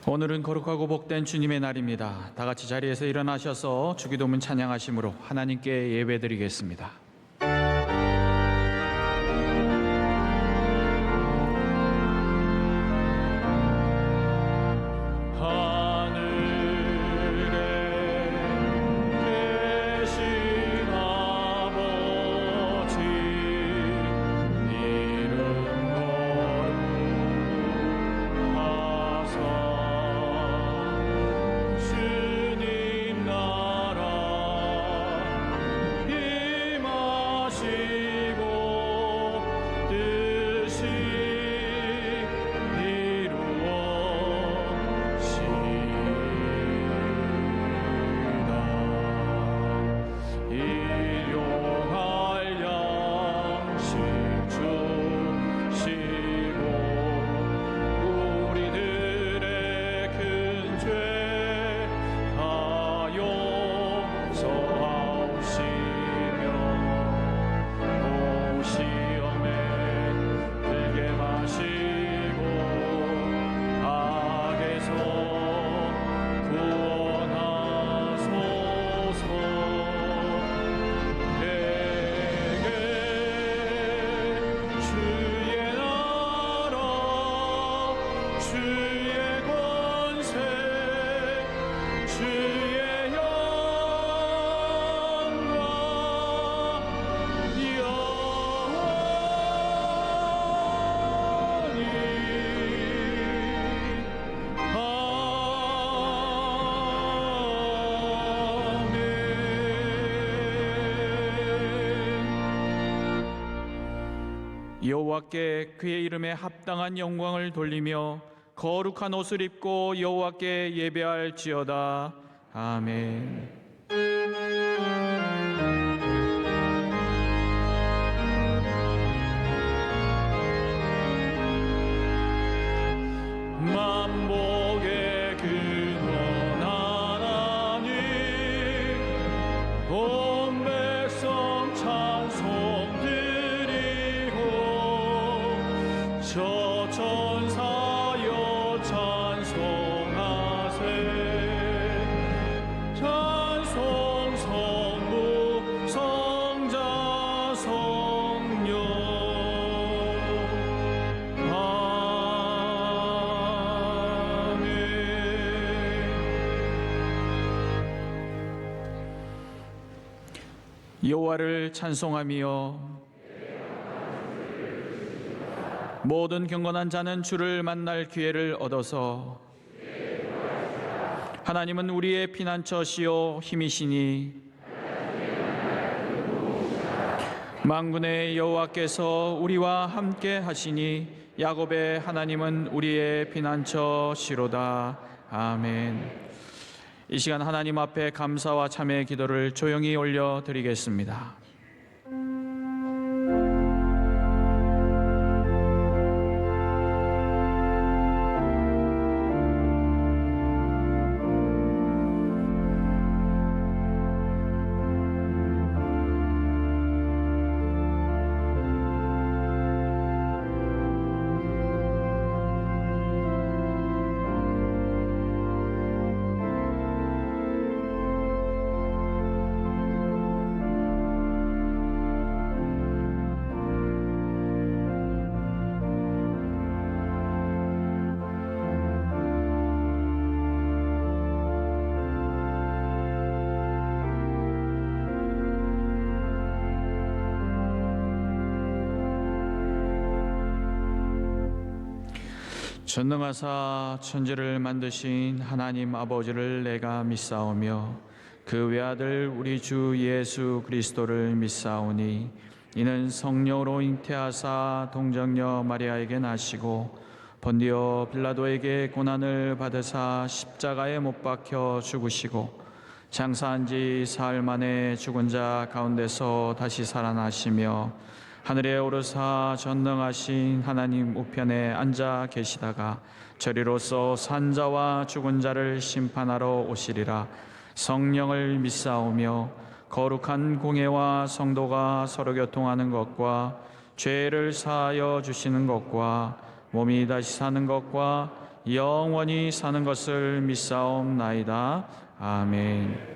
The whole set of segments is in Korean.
오늘은 거룩하고 복된 주님의 날입니다. 다 같이 자리에서 일어나셔서 주기도문 찬양하심으로 하나님께 예배드리겠습니다. 여호와께 그의 이름에 합당한 영광을 돌리며 거룩한 옷을 입고 여호와께 예배할지어다. 아멘. 만복의 근원 하나님, 온 백성 찬송 드리고 저 천사여 찬송하세. 찬송 성부 성자 성령. 아멘. 여호와를 찬송하며 모든 경건한 자는 주를 만날 기회를 얻어서 하나님은 우리의 피난처시요 힘이시니 만군의 여호와께서 우리와 함께 하시니 야곱의 하나님은 우리의 피난처시로다. 아멘. 이 시간 하나님 앞에 감사와 참회의 기도를 조용히 올려드리겠습니다. 전능하사 천지를 만드신 하나님 아버지를 내가 믿사오며 그 외아들 우리 주 예수 그리스도를 믿사오니 이는 성령으로 잉태하사 동정녀 마리아에게 나시고 본디오 빌라도에게 고난을 받으사 십자가에 못 박혀 죽으시고 장사한 지 사흘 만에 죽은 자 가운데서 다시 살아나시며 하늘에 오르사 전능하신 하나님 우편에 앉아 계시다가 저리로서 산자와 죽은 자를 심판하러 오시리라. 성령을 믿사오며 거룩한 공회와 성도가 서로 교통하는 것과 죄를 사하여 주시는 것과 몸이 다시 사는 것과 영원히 사는 것을 믿사옵나이다. 아멘.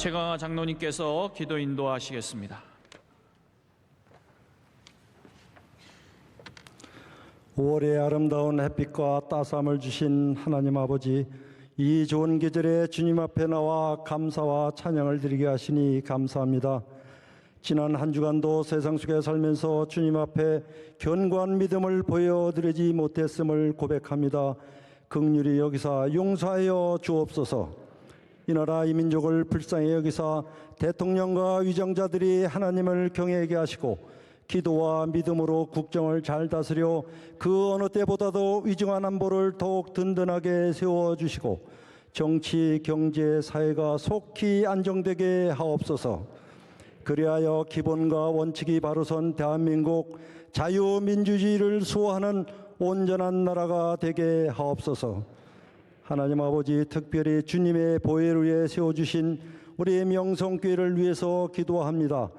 최강화 장로님께서 기도 인도하시겠습니다. 5월의 아름다운 햇빛과 따스함을 주신 하나님 아버지, 이 좋은 계절에 주님 앞에 나와 감사와 찬양을 드리게 하시니 감사합니다. 지난 한 주간도 세상 속에 살면서 주님 앞에 견고한 믿음을 보여드리지 못했음을 고백합니다. 긍휼히 여기사 용서하여 주옵소서. 이 나라 이 민족을 불쌍히 여기사 대통령과 위정자들이 하나님을 경외하게 하시고 기도와 믿음으로 국정을 잘 다스려 그 어느 때보다도 위중한 안보를 더욱 든든하게 세워주시고 정치, 경제, 사회가 속히 안정되게 하옵소서. 그리하여 기본과 원칙이 바로 선 대한민국 자유민주주의를 수호하는 온전한 나라가 되게 하옵소서. 하나님 아버지, 특별히 주님의 보혜를 위해 세워주신 우리 명성교회를 위해서 기도합니다.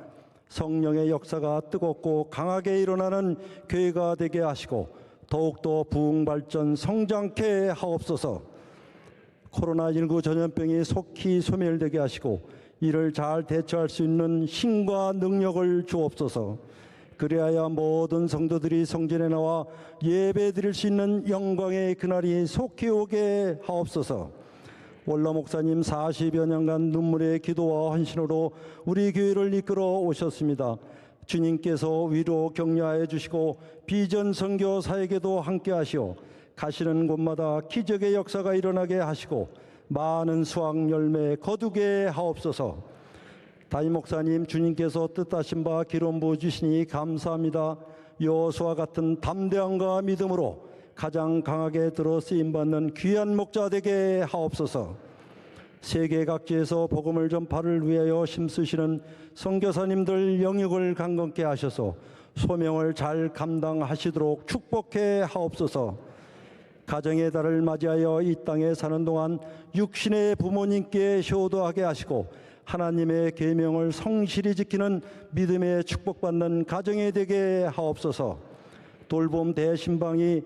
성령의 역사가 뜨겁고 강하게 일어나는 교회가 되게 하시고 더욱더 부흥 발전 성장케 하옵소서. 코로나19 전염병이 속히 소멸되게 하시고 이를 잘 대처할 수 있는 힘과 능력을 주옵소서. 그리하여 모든 성도들이 성전에 나와 예배드릴 수 있는 영광의 그날이 속히 오게 하옵소서. 원로 목사님 40여 년간 눈물의 기도와 헌신으로 우리 교회를 이끌어 오셨습니다. 주님께서 위로 격려하여 주시고 비전 선교 사역에도 함께 하시어 가시는 곳마다 기적의 역사가 일어나게 하시고 많은 수확 열매 거두게 하옵소서. 담임 목사님, 주님께서 뜻하신 바 기름 부어 주시니 감사합니다. 여호수아 같은 담대함과 믿음으로 가장 강하게 들어 쓰임받는 귀한 목자 되게 하옵소서. 세계 각지에서 복음을 전파를 위하여 힘쓰시는 선교사님들 영역을 강건케 하셔서 소명을 잘 감당하시도록 축복해 하옵소서. 가정의 달을 맞이하여 이 땅에 사는 동안 육신의 부모님께 효도하게 하시고 하나님의 계명을 성실히 지키는 믿음의 축복받는 가정이 되게 하옵소서. 돌봄 대신방이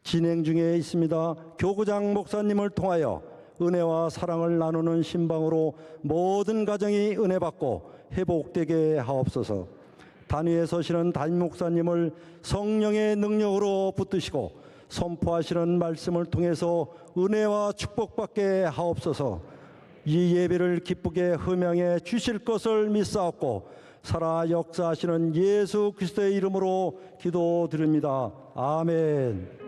진행 중에 있습니다. 교구장 목사님을 통하여 은혜와 사랑을 나누는 신방으로 모든 가정이 은혜 받고 회복되게 하옵소서. 단위에 서시는 담임 목사님을 성령의 능력으로 붙드시고 선포하시는 말씀을 통해서 은혜와 축복받게 하옵소서. 이 예배를 기쁘게 흠양해 주실 것을 믿사옵고 살아 역사하시는 예수 그리스도의 이름으로 기도드립니다. 아멘.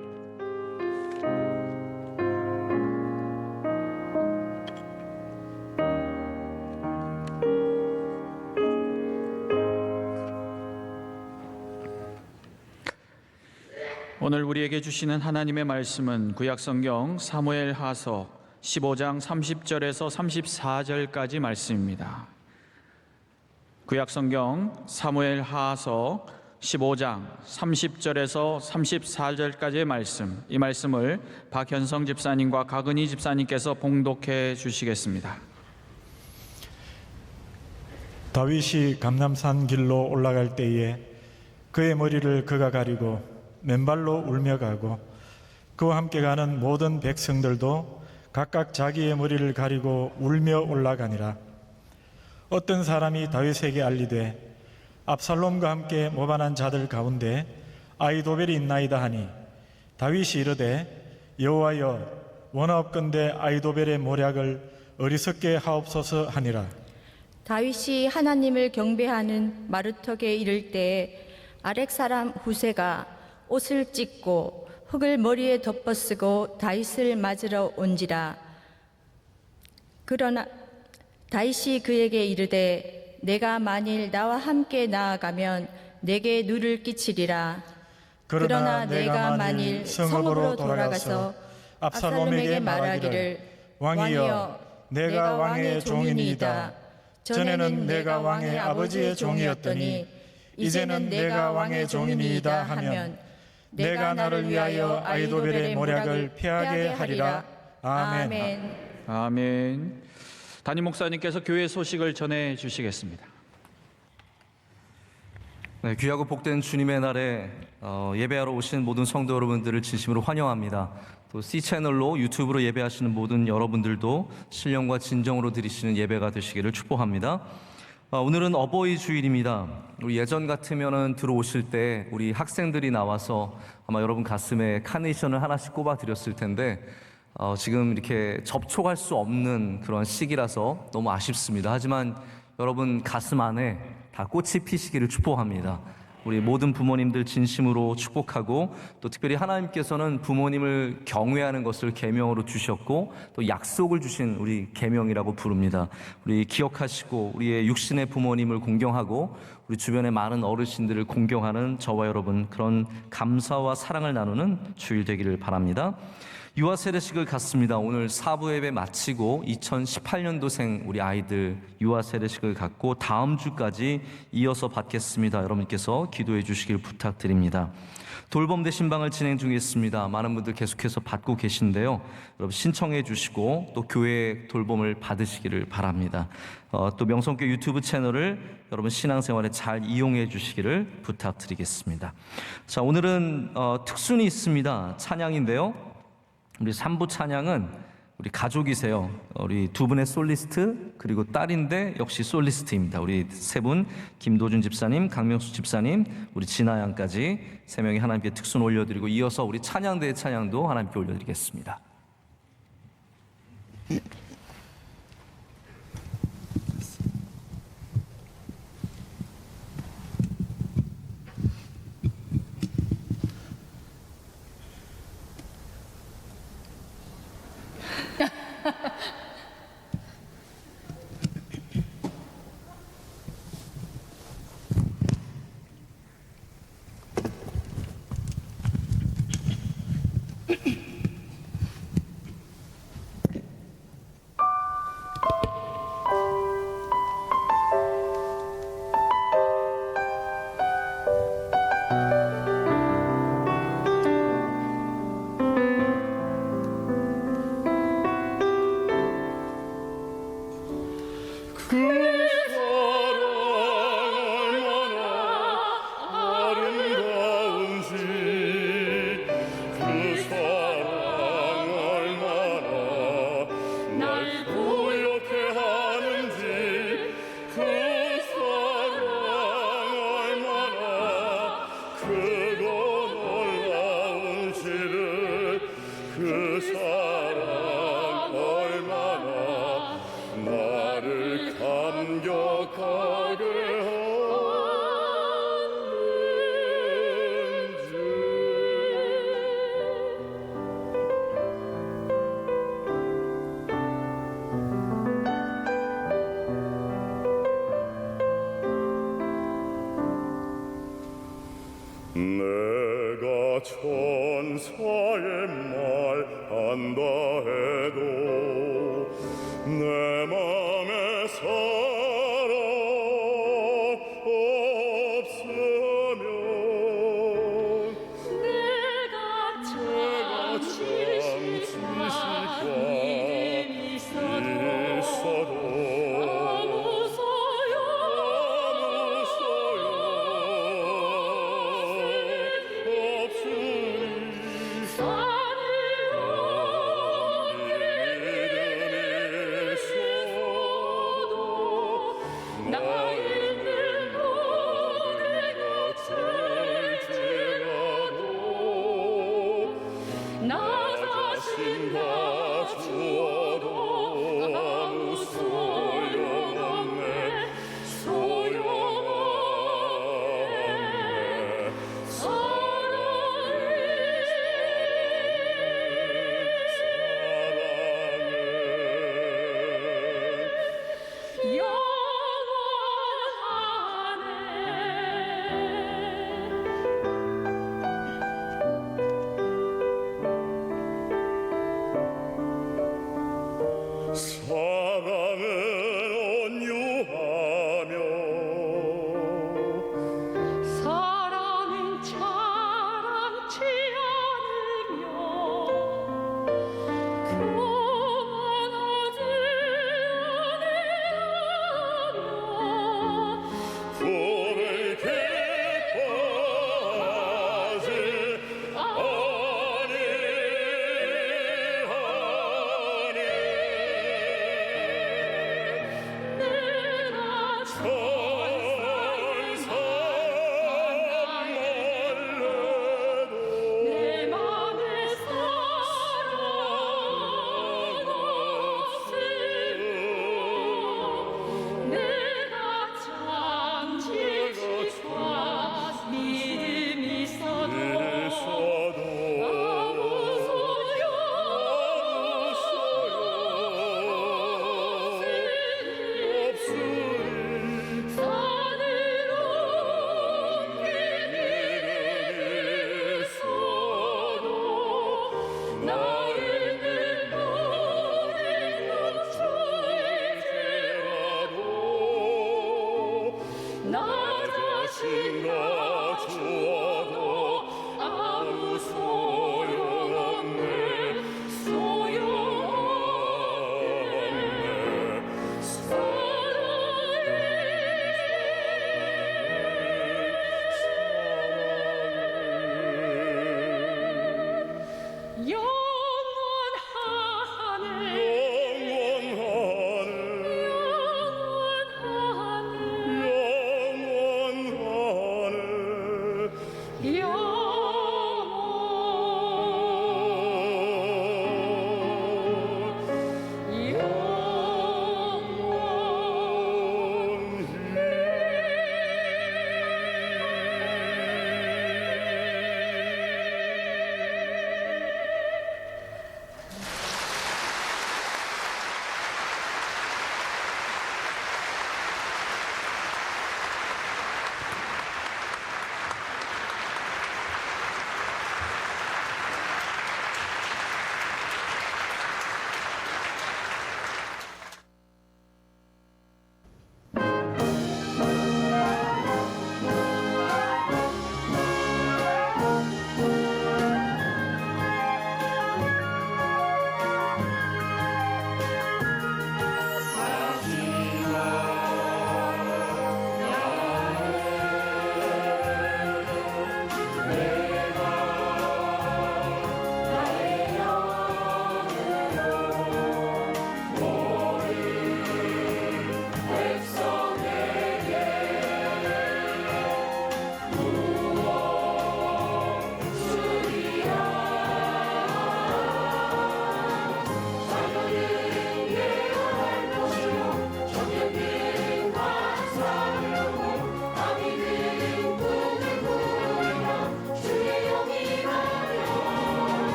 오늘 우리에게 주시는 하나님의 말씀은 구약성경 사무엘하서 15장 30절에서 34절까지 말씀입니다. 구약성경 사무엘하서 15장 30절에서 34절까지의 말씀, 이 말씀을 박현성 집사님과 박은희 집사님께서 봉독해 주시겠습니다. 다윗이 감람산 길로 올라갈 때에 그의 머리를 그가 가리고 맨발로 울며 가고 그와 함께 가는 모든 백성들도 각각 자기의 머리를 가리고 울며 올라가니라. 어떤 사람이 다윗에게 알리되 압살롬과 함께 모반한 자들 가운데 아히도벨이 있나이다 하니 다윗이 이르되 여호와여 원하옵건대 아히도벨의 모략을 어리석게 하옵소서 하니라. 다윗이 하나님을 경배하는 마르턱에 이를 때에 아렉 사람 후세가 옷을 찢고 흙을 머리에 덮어쓰고 다윗을 맞으러 온지라. 그러나 다윗이 그에게 이르되 내가 만일 나와 함께 나아가면 내게 누를 끼치리라. 그러나 내가 만일 성읍으로 돌아가서 압살롬에게 말하기를 왕이여 내가 왕의 종이니이다. 전에는 내가 왕의 아버지의 종이었더니 이제는 내가 왕의 종이니이다 하면 내가 나를 위하여 아히도벨의 모략을 피하게 하리라. 아멘. 아멘. 담임 목사님께서 교회 소식을 전해 주시겠습니다. 네, 귀하고 복된 주님의 날에 예배하러 오신 모든 성도 여러분들을 진심으로 환영합니다. 또 C채널로 유튜브로 예배하시는 모든 여러분들도 신령과 진정으로 드리시는 예배가 되시기를 축복합니다. 오늘은 어버이 주일입니다. 우리 예전 같으면은 들어오실 때 우리 학생들이 나와서 아마 여러분 가슴에 카네이션을 하나씩 꼽아 드렸을 텐데 지금 이렇게 접촉할 수 없는 그런 시기라서 너무 아쉽습니다. 하지만 여러분 가슴 안에 다 꽃이 피시기를 축복합니다. 우리 모든 부모님들 진심으로 축복하고 또 특별히 하나님께서는 부모님을 경외하는 것을 계명으로 주셨고 또 약속을 주신 우리 계명이라고 부릅니다. 우리 기억하시고 우리의 육신의 부모님을 공경하고 우리 주변의 많은 어르신들을 공경하는 저와 여러분 그런 감사와 사랑을 나누는 주일 되기를 바랍니다. 유아 세례식을 갖습니다. 오늘 사부 예배 마치고 2018년도생 우리 아이들 유아 세례식을 갖고 다음 주까지 이어서 받겠습니다. 여러분께서 기도해 주시길 부탁드립니다. 돌봄 대신방을 진행 중에 있습니다. 많은 분들 계속해서 받고 계신데요. 여러분 신청해 주시고 또 교회 돌봄을 받으시기를 바랍니다. 또 명성교 유튜브 채널을 여러분 신앙생활에 잘 이용해 주시기를 부탁드리겠습니다. 자, 오늘은 특순이 있습니다. 찬양인데요. 우리 3부 찬양은 우리 가족이세요. 우리 두 분의 솔리스트 그리고 딸인데 역시 솔리스트입니다. 우리 세 분 김도준 집사님, 강명수 집사님, 우리 진아 양까지 세 명이 하나님께 특순 올려드리고 이어서 우리 찬양대의 찬양도 하나님께 올려드리겠습니다. 부욕해 하는지 그 사랑 얼마나 크고 놀라운지를 그 사랑 얼마나 나를 감격하게 내가 천사의 말 한다 해도 내 맘에 사랑 없으면 내가 참 지식과 믿음이 있어도 아무 소용 없으니 산으로 믿음이 있어도 나 있는 곳에가 될지라도 나 자신 다 주어도 아무 소용없네 소용없네 사랑은 영원하네 사랑은 온유하며 사랑은 참지 않으며 교만하지 아니하며 불을 기뻐하지 내가 천사 말래도 내 맘에 사랑 없으면 내가 참 지식과 믿음이 있어도 아무 소용 없으니 산으로 믿음이 있어도 나 있는 곳에 멈춰있지라도 나 자신 다 주어도 아무 소용없네 소용없네 사랑은 영원하네 영원하네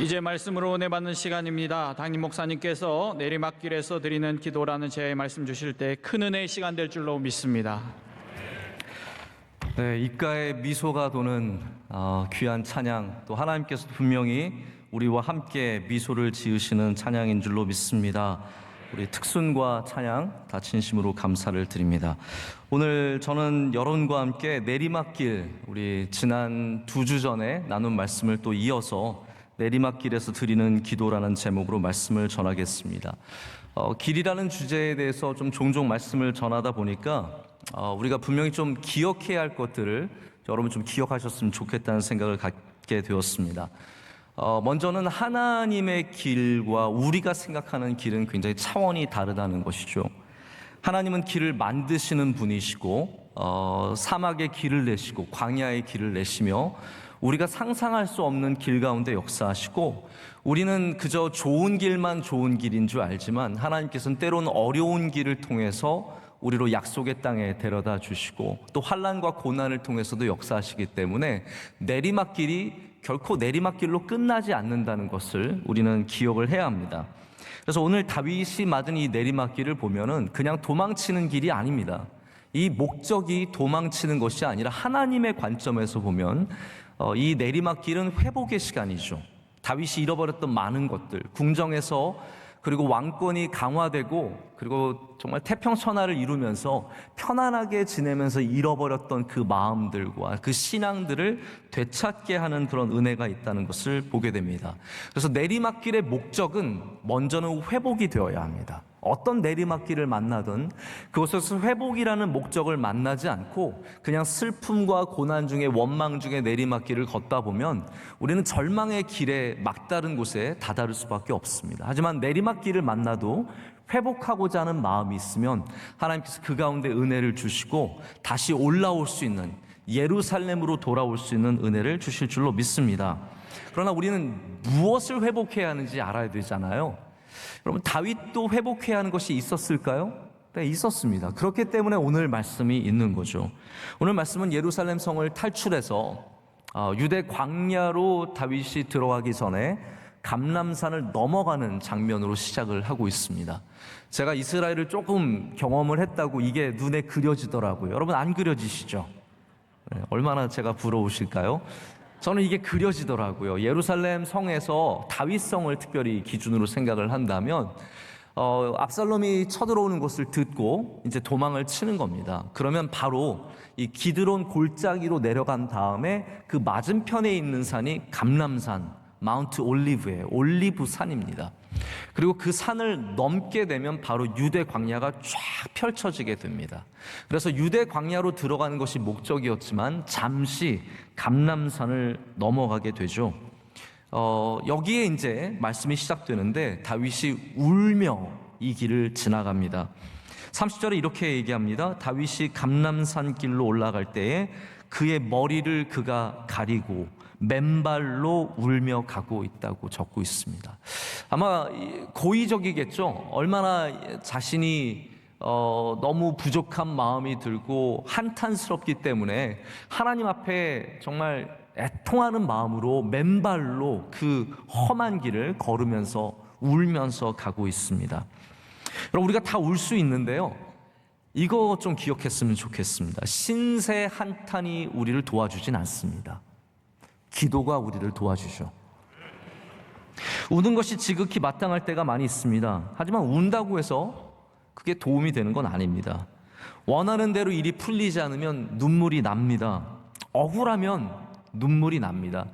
이제 말씀으로 은혜 받는 시간입니다. 담임 목사님께서 내리막길에서 드리는 기도라는 제 말씀 주실 때 큰 은혜의 시간 될 줄로 믿습니다. 네, 입가에 미소가 도는 귀한 찬양, 또 하나님께서 분명히 우리와 함께 미소를 지으시는 찬양인 줄로 믿습니다. 우리 특순과 찬양 다 진심으로 감사를 드립니다. 오늘 저는 여러분과 함께 내리막길, 우리 지난 2주 전에 나눈 말씀을 또 이어서 내리막길에서 드리는 기도라는 제목으로 말씀을 전하겠습니다. 길이라는 주제에 대해서 좀 종종 말씀을 전하다 보니까 우리가 분명히 좀 기억해야 할 것들을 여러분 좀 기억하셨으면 좋겠다는 생각을 갖게 되었습니다. 먼저는 하나님의 길과 우리가 생각하는 길은 굉장히 차원이 다르다는 것이죠. 하나님은 길을 만드시는 분이시고 사막의 길을 내시고 광야의 길을 내시며 우리가 상상할 수 없는 길 가운데 역사하시고, 우리는 그저 좋은 길만 좋은 길인 줄 알지만 하나님께서는 때로는 어려운 길을 통해서 우리로 약속의 땅에 데려다 주시고, 또 환난과 고난을 통해서도 역사하시기 때문에 내리막길이 결코 내리막길로 끝나지 않는다는 것을 우리는 기억을 해야 합니다. 그래서 오늘 다윗이 맞은 이 내리막길을 보면은 그냥 도망치는 길이 아닙니다. 이 목적이 도망치는 것이 아니라 하나님의 관점에서 보면 이 내리막길은 회복의 시간이죠. 다윗이 잃어버렸던 많은 것들, 궁정에서 그리고 왕권이 강화되고 그리고 정말 태평천하를 이루면서 편안하게 지내면서 잃어버렸던 그 마음들과 그 신앙들을 되찾게 하는 그런 은혜가 있다는 것을 보게 됩니다. 그래서 내리막길의 목적은 먼저는 회복이 되어야 합니다. 어떤 내리막길을 만나든 그곳에서 회복이라는 목적을 만나지 않고 그냥 슬픔과 고난 중에 원망 중에 내리막길을 걷다 보면 우리는 절망의 길에 막다른 곳에 다다를 수밖에 없습니다. 하지만 내리막길을 만나도 회복하고자 하는 마음이 있으면 하나님께서 그 가운데 은혜를 주시고 다시 올라올 수 있는, 예루살렘으로 돌아올 수 있는 은혜를 주실 줄로 믿습니다. 그러나 우리는 무엇을 회복해야 하는지 알아야 되잖아요. 여러분, 다윗도 회복해야 하는 것이 있었을까요? 네, 있었습니다. 그렇기 때문에 오늘 말씀이 있는 거죠. 오늘 말씀은 예루살렘 성을 탈출해서 유대 광야로 다윗이 들어가기 전에 감람산을 넘어가는 장면으로 시작을 하고 있습니다. 제가 이스라엘을 조금 경험을 했다고 이게 눈에 그려지더라고요. 여러분, 안 그려지시죠? 네, 얼마나 제가 부러우실까요? 저는 이게 그려지더라고요. 예루살렘 성에서 다윗성을 특별히 기준으로 생각을 한다면 압살롬이 쳐들어오는 것을 듣고 이제 도망을 치는 겁니다. 그러면 바로 이 기드론 골짜기로 내려간 다음에 그 맞은편에 있는 산이 감람산, 마운트 올리브예요. 올리브 산입니다. 그리고 그 산을 넘게 되면 바로 유대 광야가 쫙 펼쳐지게 됩니다. 그래서 유대 광야로 들어가는 것이 목적이었지만 잠시 감람산을 넘어가게 되죠. 여기에 이제 말씀이 시작되는데 다윗이 울며 이 길을 지나갑니다. 30절에 이렇게 얘기합니다. 다윗이 감람산 길로 올라갈 때에 그의 머리를 그가 가리고 맨발로 울며 가고 있다고 적고 있습니다. 아마 고의적이겠죠. 얼마나 자신이 너무 부족한 마음이 들고 한탄스럽기 때문에 하나님 앞에 정말 애통하는 마음으로 맨발로 그 험한 길을 걸으면서 울면서 가고 있습니다. 여러분, 우리가 다 울 수 있는데요, 이거 좀 기억했으면 좋겠습니다. 신세 한탄이 우리를 도와주진 않습니다. 기도가 우리를 도와주죠. 우는 것이 지극히 마땅할 때가 많이 있습니다. 하지만 운다고 해서 그게 도움이 되는 건 아닙니다. 원하는 대로 일이 풀리지 않으면 눈물이 납니다. 억울하면 눈물이 납니다.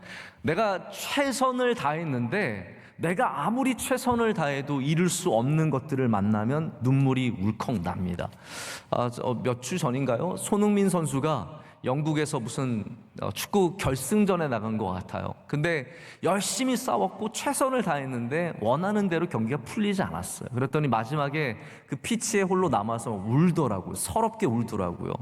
내가 최선을 다했는데 내가 아무리 최선을 다해도 이룰 수 없는 것들을 만나면 눈물이 울컥 납니다. 몇 주 전인가요? 손흥민 선수가 영국에서 무슨 축구 결승전에 나간 것 같아요. 근데 열심히 싸웠고 최선을 다했는데 원하는 대로 경기가 풀리지 않았어요. 그랬더니 마지막에 그 피치에 홀로 남아서 울더라고요. 서럽게 울더라고요.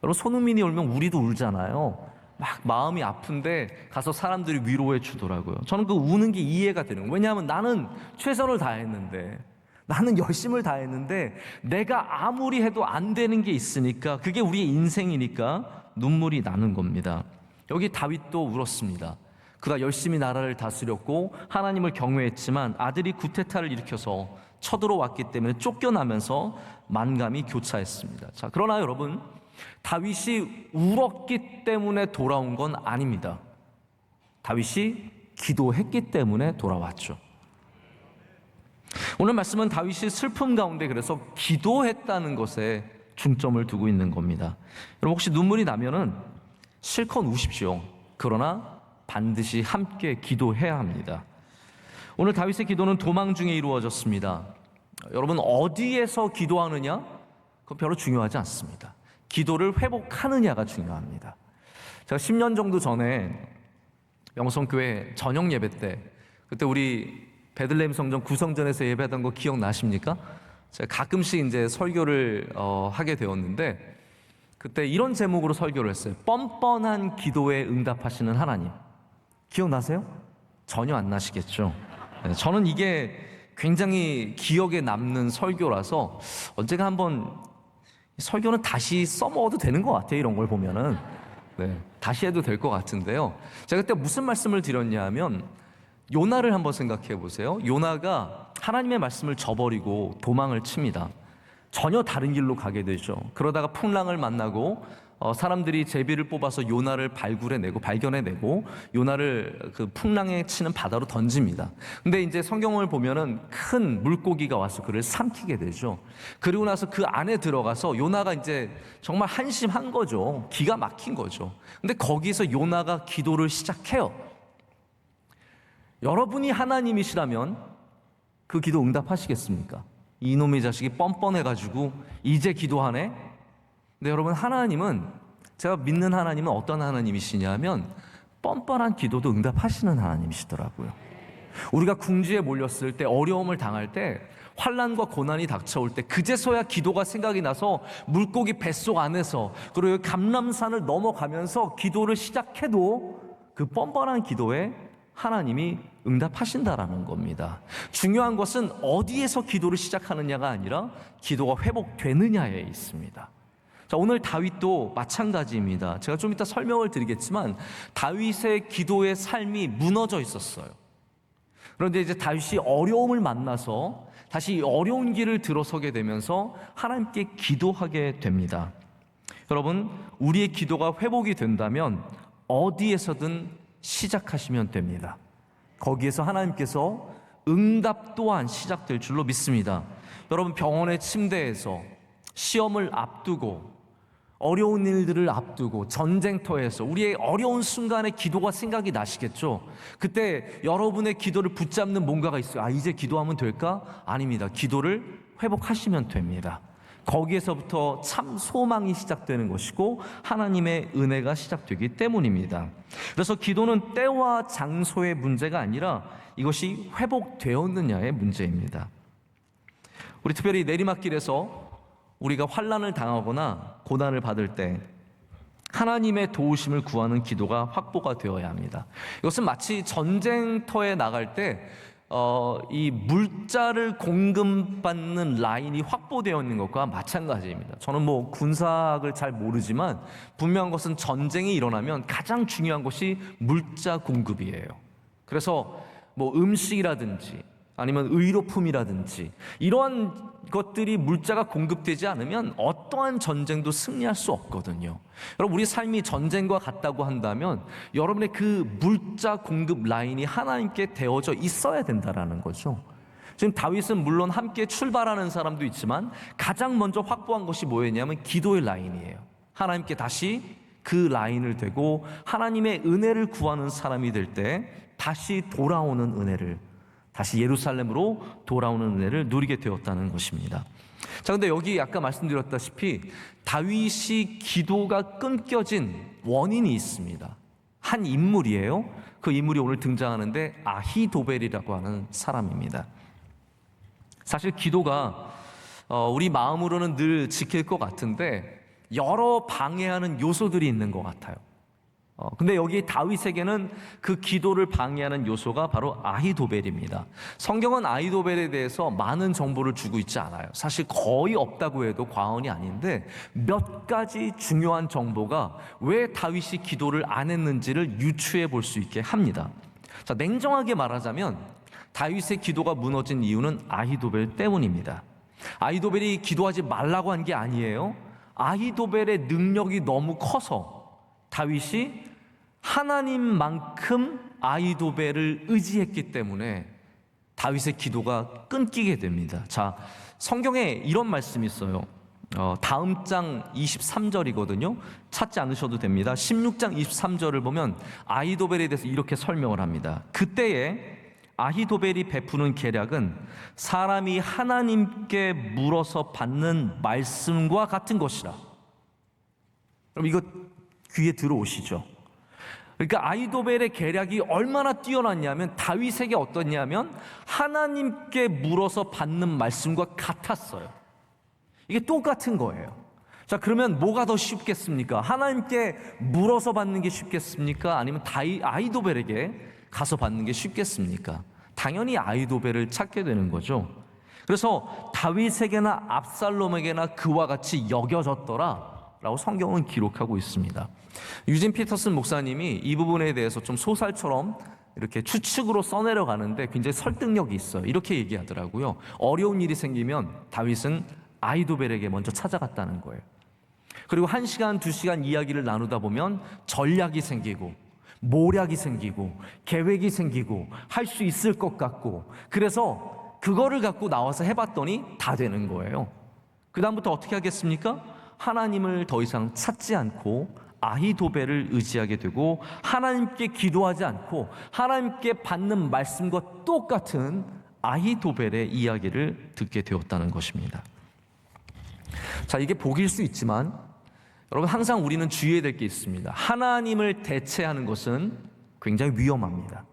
여러분, 손흥민이 울면 우리도 울잖아요. 막 마음이 아픈데 가서 사람들이 위로해 주더라고요. 저는 그 우는 게 이해가 되는 거예요. 왜냐하면 나는 최선을 다했는데, 나는 열심을 다했는데 내가 아무리 해도 안 되는 게 있으니까, 그게 우리의 인생이니까 눈물이 나는 겁니다. 여기 다윗도 울었습니다. 그가 열심히 나라를 다스렸고 하나님을 경외했지만 아들이 구테타를 일으켜서 쳐들어왔기 때문에 쫓겨나면서 만감이 교차했습니다. 자, 그러나 여러분, 다윗이 울었기 때문에 돌아온 건 아닙니다. 다윗이 기도했기 때문에 돌아왔죠. 오늘 말씀은 다윗이 슬픔 가운데 그래서 기도했다는 것에 중점을 두고 있는 겁니다. 여러분, 혹시 눈물이 나면은 실컷 우십시오. 그러나 반드시 함께 기도해야 합니다. 오늘 다윗의 기도는 도망 중에 이루어졌습니다. 여러분, 어디에서 기도하느냐? 그건 별로 중요하지 않습니다. 기도를 회복하느냐가 중요합니다. 제가 10년 정도 전에 영성교회 저녁 예배 때, 그때 우리 베들레헴 성전 구성전에서 예배하던 거 기억나십니까? 제가 가끔씩 이제 설교를 하게 되었는데, 그때 이런 제목으로 설교를 했어요. 뻔뻔한 기도에 응답하시는 하나님. 기억나세요? 전혀 안 나시겠죠? 네, 저는 이게 굉장히 기억에 남는 설교라서 언젠가 한번 설교는 다시 써먹어도 되는 것 같아요. 이런 걸 보면은. 네, 다시 해도 될 것 같은데요. 제가 그때 무슨 말씀을 드렸냐면, 요나를 한번 생각해 보세요. 요나가 하나님의 말씀을 저버리고 도망을 칩니다. 전혀 다른 길로 가게 되죠. 그러다가 풍랑을 만나고 사람들이 제비를 뽑아서 요나를 발견해내고 요나를 그 풍랑에 치는 바다로 던집니다. 근데 이제 성경을 보면은 큰 물고기가 와서 그를 삼키게 되죠. 그리고 나서 그 안에 들어가서 요나가 이제 정말 한심한 거죠. 기가 막힌 거죠. 근데 거기서 요나가 기도를 시작해요. 여러분이 하나님이시라면 그 기도 응답하시겠습니까? 이놈의 자식이 뻔뻔해가지고 이제 기도하네? 근데 여러분, 하나님은, 제가 믿는 하나님은 어떤 하나님이시냐면 뻔뻔한 기도도 응답하시는 하나님이시더라고요. 우리가 궁지에 몰렸을 때, 어려움을 당할 때, 환난과 고난이 닥쳐올 때 그제서야 기도가 생각이 나서 물고기 뱃속 안에서, 그리고 감람산을 넘어가면서 기도를 시작해도 그 뻔뻔한 기도에 하나님이 응답하신다라는 겁니다. 중요한 것은 어디에서 기도를 시작하느냐가 아니라 기도가 회복되느냐에 있습니다. 자, 오늘 다윗도 마찬가지입니다. 제가 좀 이따 설명을 드리겠지만 다윗의 기도의 삶이 무너져 있었어요. 그런데 이제 다윗이 어려움을 만나서 다시 어려운 길을 들어서게 되면서 하나님께 기도하게 됩니다. 여러분, 우리의 기도가 회복이 된다면 어디에서든 시작하시면 됩니다. 거기에서 하나님께서 응답 또한 시작될 줄로 믿습니다. 여러분, 병원의 침대에서 시험을 앞두고 어려운 일들을 앞두고 전쟁터에서 우리의 어려운 순간에 기도가 생각이 나시겠죠? 그때 여러분의 기도를 붙잡는 뭔가가 있어요. 아, 이제 기도하면 될까? 아닙니다. 기도를 회복하시면 됩니다. 거기에서부터 참 소망이 시작되는 것이고 하나님의 은혜가 시작되기 때문입니다. 그래서 기도는 때와 장소의 문제가 아니라 이것이 회복되었느냐의 문제입니다. 우리 특별히 내리막길에서 우리가 환난을 당하거나 고난을 받을 때 하나님의 도우심을 구하는 기도가 확보가 되어야 합니다. 이것은 마치 전쟁터에 나갈 때 이 물자를 공급받는 라인이 확보되어 있는 것과 마찬가지입니다. 저는 뭐 군사학을 잘 모르지만 분명한 것은 전쟁이 일어나면 가장 중요한 것이 물자 공급이에요. 그래서 뭐 음식이라든지 아니면 의료품이라든지 이러한 것들이 물자가 공급되지 않으면 어떠한 전쟁도 승리할 수 없거든요. 여러분, 우리 삶이 전쟁과 같다고 한다면 여러분의 그 물자 공급 라인이 하나님께 되어져 있어야 된다라는 거죠. 지금 다윗은 물론 함께 출발하는 사람도 있지만 가장 먼저 확보한 것이 뭐였냐면 기도의 라인이에요. 하나님께 다시 그 라인을 대고 하나님의 은혜를 구하는 사람이 될 때 다시 돌아오는 은혜를, 다시 예루살렘으로 돌아오는 은혜를 누리게 되었다는 것입니다. 자, 근데 여기 아까 말씀드렸다시피 다윗이 기도가 끊겨진 원인이 있습니다. 한 인물이에요. 그 인물이 오늘 등장하는데 아히도벨이라고 하는 사람입니다. 사실 기도가 우리 마음으로는 늘 지킬 것 같은데 여러 방해하는 요소들이 있는 것 같아요. 근데 여기 다윗에게는 그 기도를 방해하는 요소가 바로 아히도벨입니다. 성경은 아히도벨에 대해서 많은 정보를 주고 있지 않아요. 사실 거의 없다고 해도 과언이 아닌데 몇 가지 중요한 정보가 왜 다윗이 기도를 안 했는지를 유추해 볼 수 있게 합니다. 자, 냉정하게 말하자면 다윗의 기도가 무너진 이유는 아히도벨 때문입니다. 아히도벨이 기도하지 말라고 한 게 아니에요. 아히도벨의 능력이 너무 커서 다윗이 하나님만큼 아히도벨을 의지했기 때문에 다윗의 기도가 끊기게 됩니다. 자, 성경에 이런 말씀이 있어요. 다음 장 23절이거든요. 찾지 않으셔도 됩니다. 16장 23절을 보면 아히도벨에 대해서 이렇게 설명을 합니다. 그때에 아히도벨이 베푸는 계략은 사람이 하나님께 물어서 받는 말씀과 같은 것이라. 그럼 이거 귀에 들어오시죠? 그러니까 아히도벨의 계략이 얼마나 뛰어났냐면 다윗에게 어떻냐면 하나님께 물어서 받는 말씀과 같았어요. 이게 똑같은 거예요. 자, 그러면 뭐가 더 쉽겠습니까? 하나님께 물어서 받는 게 쉽겠습니까? 아니면 아히도벨에게 가서 받는 게 쉽겠습니까? 당연히 아히도벨을 찾게 되는 거죠. 그래서 다윗에게나 압살롬에게나 그와 같이 여겨졌더라 라고 성경은 기록하고 있습니다. 유진 피터슨 목사님이 이 부분에 대해서 좀 소설처럼 이렇게 추측으로 써내려 가는데 굉장히 설득력이 있어요. 이렇게 얘기하더라고요. 어려운 일이 생기면 다윗은 아히도벨에게 먼저 찾아갔다는 거예요. 그리고 1시간, 2시간 이야기를 나누다 보면 전략이 생기고 모략이 생기고 계획이 생기고 할 수 있을 것 같고, 그래서 그거를 갖고 나와서 해봤더니 다 되는 거예요. 그 다음부터 어떻게 하겠습니까? 하나님을 더 이상 찾지 않고 아히도벨을 의지하게 되고 하나님께 기도하지 않고 하나님께 받는 말씀과 똑같은 아히도벨의 이야기를 듣게 되었다는 것입니다. 자, 이게 복일 수 있지만 여러분, 항상 우리는 주의해야 될 게 있습니다. 하나님을 대체하는 것은 굉장히 위험합니다.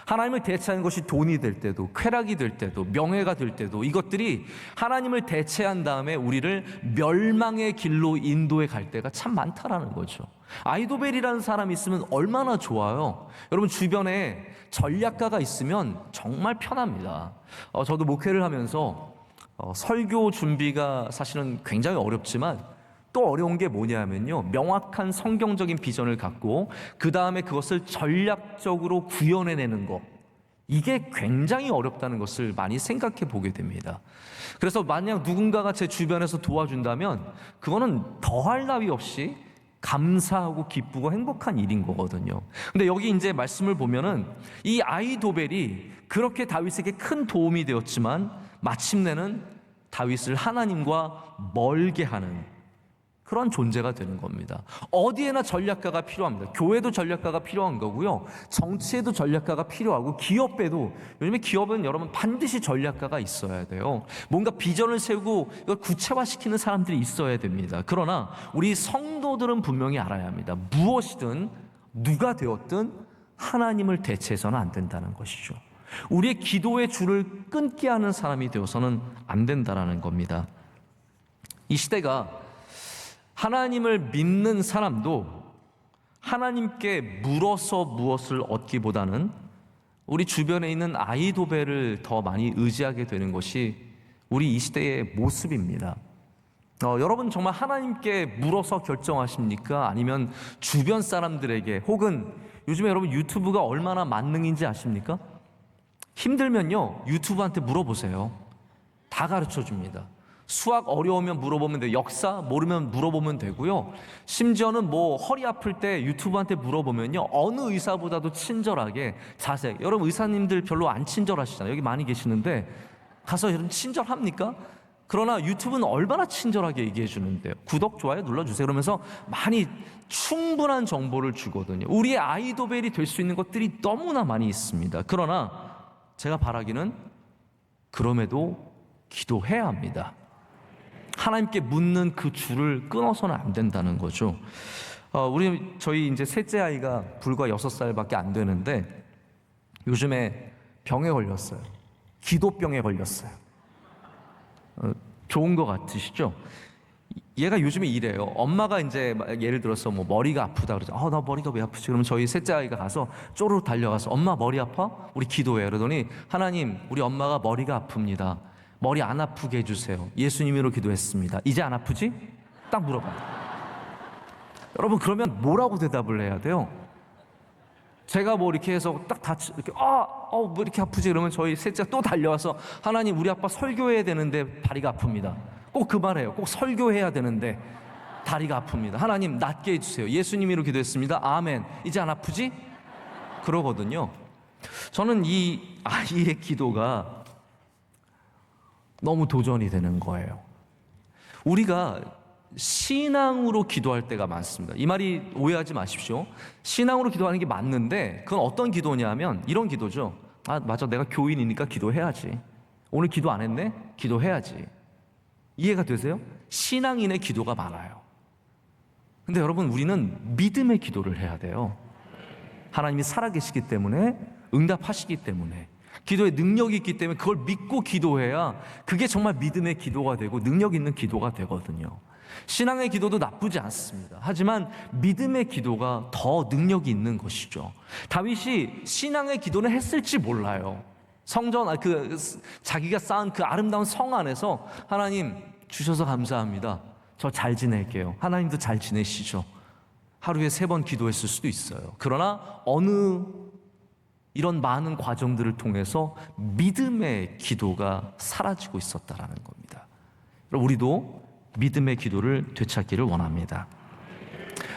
하나님을 대체하는 것이 돈이 될 때도, 쾌락이 될 때도, 명예가 될 때도, 이것들이 하나님을 대체한 다음에 우리를 멸망의 길로 인도해 갈 때가 참 많다라는 거죠. 아히도벨이라는 사람이 있으면 얼마나 좋아요. 여러분, 주변에 전략가가 있으면 정말 편합니다. 저도 목회를 하면서 설교 준비가 사실은 굉장히 어렵지만 또 어려운 게 뭐냐면요, 명확한 성경적인 비전을 갖고 그 다음에 그것을 전략적으로 구현해내는 것, 이게 굉장히 어렵다는 것을 많이 생각해 보게 됩니다. 그래서 만약 누군가가 제 주변에서 도와준다면 그거는 더할 나위 없이 감사하고 기쁘고 행복한 일인 거거든요. 근데 여기 이제 말씀을 보면은 이 아히도벨이 그렇게 다윗에게 큰 도움이 되었지만 마침내는 다윗을 하나님과 멀게 하는 그런 존재가 되는 겁니다. 어디에나 전략가가 필요합니다. 교회도 전략가가 필요한 거고요. 정치에도 전략가가 필요하고, 기업에도, 요즘에 기업은 여러분 반드시 전략가가 있어야 돼요. 뭔가 비전을 세우고 이걸 구체화시키는 사람들이 있어야 됩니다. 그러나 우리 성도들은 분명히 알아야 합니다. 무엇이든 누가 되었든 하나님을 대체해서는 안 된다는 것이죠. 우리의 기도의 줄을 끊게 하는 사람이 되어서는 안 된다는 겁니다. 이 시대가 하나님을 믿는 사람도 하나님께 물어서 무엇을 얻기보다는 우리 주변에 있는 아히도벨을 더 많이 의지하게 되는 것이 우리 이 시대의 모습입니다. 여러분 정말 하나님께 물어서 결정하십니까? 아니면 주변 사람들에게, 혹은 요즘에 여러분 유튜브가 얼마나 만능인지 아십니까? 힘들면요 유튜브한테 물어보세요. 다 가르쳐 줍니다. 수학 어려우면 물어보면 돼요. 역사 모르면 물어보면 되고요. 심지어는 뭐 허리 아플 때 유튜브한테 물어보면요, 어느 의사보다도 친절하게 자세히. 여러분 의사님들 별로 안 친절하시잖아요. 여기 많이 계시는데 가서 여러분 친절합니까? 그러나 유튜브는 얼마나 친절하게 얘기해 주는데요. 구독, 좋아요 눌러주세요. 그러면서 많이 충분한 정보를 주거든요. 우리의 아히도벨이 될 수 있는 것들이 너무나 많이 있습니다. 그러나 제가 바라기는 그럼에도 기도해야 합니다. 하나님께 묻는 그 줄을 끊어서는 안 된다는 거죠. 저희 이제 셋째 아이가 불과 6살밖에 안 되는데 요즘에 병에 걸렸어요. 기도병에 걸렸어요. 좋은 것 같으시죠? 얘가 요즘에 이래요. 엄마가 이제 예를 들어서 뭐 머리가 아프다 그러죠. 나 머리가 왜 아프지? 그러면 저희 셋째 아이가 가서 쪼르르 달려가서 엄마 머리 아파? 우리 기도해. 그러더니 하나님 우리 엄마가 머리가 아픕니다. 머리 안 아프게 해주세요. 예수님으로 기도했습니다. 이제 안 아프지? 딱 물어봐요. 여러분 그러면 뭐라고 대답을 해야 돼요? 제가 뭐 이렇게 해서 딱 다치 이렇게 뭐 이렇게 아프지? 그러면 저희 셋째가 또 달려와서 하나님 우리 아빠 설교해야 되는데 다리가 아픕니다. 꼭 그 말해요. 꼭 설교해야 되는데 다리가 아픕니다. 하나님 낫게 해주세요. 예수님으로 기도했습니다. 아멘. 이제 안 아프지? 그러거든요. 저는 이 아이의 기도가 너무 도전이 되는 거예요. 우리가 신앙으로 기도할 때가 많습니다. 이 말이 오해하지 마십시오. 신앙으로 기도하는 게 맞는데 그건 어떤 기도냐면 이런 기도죠. 맞아, 내가 교인이니까 기도해야지. 오늘 기도 안 했네? 기도해야지. 이해가 되세요? 신앙인의 기도가 많아요. 근데 여러분 우리는 믿음의 기도를 해야 돼요. 하나님이 살아계시기 때문에, 응답하시기 때문에, 기도에 능력이 있기 때문에 그걸 믿고 기도해야 그게 정말 믿음의 기도가 되고 능력 있는 기도가 되거든요. 신앙의 기도도 나쁘지 않습니다. 하지만 믿음의 기도가 더 능력이 있는 것이죠. 다윗이 신앙의 기도는 했을지 몰라요. 성전, 자기가 쌓은 그 아름다운 성 안에서 하나님 주셔서 감사합니다. 저 잘 지낼게요. 하나님도 잘 지내시죠. 하루에 3번 기도했을 수도 있어요. 그러나 어느 이런 많은 과정들을 통해서 믿음의 기도가 사라지고 있었다라는 겁니다. 우리도 믿음의 기도를 되찾기를 원합니다.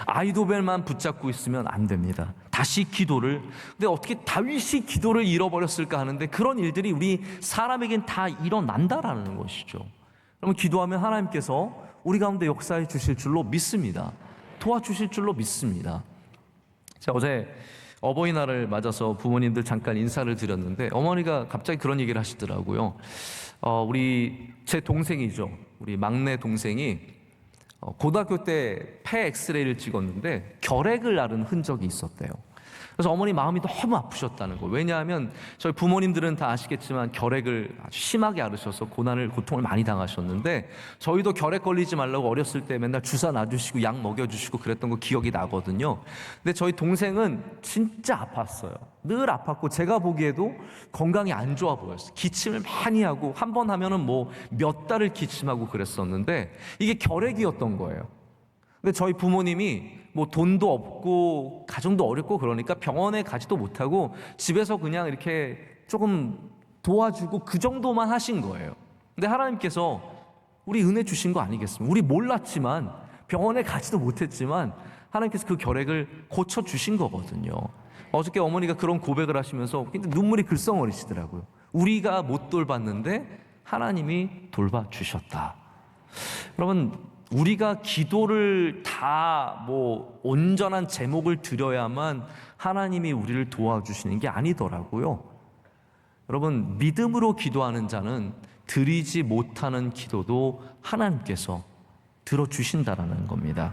아이도벨만 붙잡고 있으면 안 됩니다. 다시 기도를. 근데 어떻게 다윗이 기도를 잃어버렸을까 하는데 그런 일들이 우리 사람에겐 다 일어난다라는 것이죠. 그러면 기도하면 하나님께서 우리 가운데 역사해 주실 줄로 믿습니다. 도와주실 줄로 믿습니다. 자, 어제 어버이날을 맞아서 부모님들 잠깐 인사를 드렸는데 어머니가 갑자기 그런 얘기를 하시더라고요. 제 동생이죠. 우리 막내 동생이 고등학교 때 폐 엑스레이를 찍었는데 결핵을 앓은 흔적이 있었대요. 그래서 어머니 마음이 너무 아프셨다는 거예요. 왜냐하면 저희 부모님들은 다 아시겠지만 결핵을 아주 심하게 앓으셔서 고통을 많이 당하셨는데 저희도 결핵 걸리지 말라고 어렸을 때 맨날 주사 놔주시고 약 먹여주시고 그랬던 거 기억이 나거든요. 근데 저희 동생은 진짜 아팠어요. 늘 아팠고 제가 보기에도 건강이 안 좋아 보였어요. 기침을 많이 하고 한 번 하면은 뭐 몇 달을 기침하고 그랬었는데 이게 결핵이었던 거예요. 근데 저희 부모님이 뭐 돈도 없고 가정도 어렵고 그러니까 병원에 가지도 못하고 집에서 그냥 이렇게 조금 도와주고 그 정도만 하신 거예요. 근데 하나님께서 우리 은혜 주신 거 아니겠습니까? 우리 몰랐지만 병원에 가지도 못했지만 하나님께서 그 결핵을 고쳐주신 거거든요. 어저께 어머니가 그런 고백을 하시면서 눈물이 글썽거리시더라고요. 우리가 못 돌봤는데 하나님이 돌봐주셨다. 여러분, 우리가 기도를 다 온전한 제목을 드려야만 하나님이 우리를 도와주시는 게 아니더라고요. 여러분, 믿음으로 기도하는 자는 드리지 못하는 기도도 하나님께서 들어주신다라는 겁니다.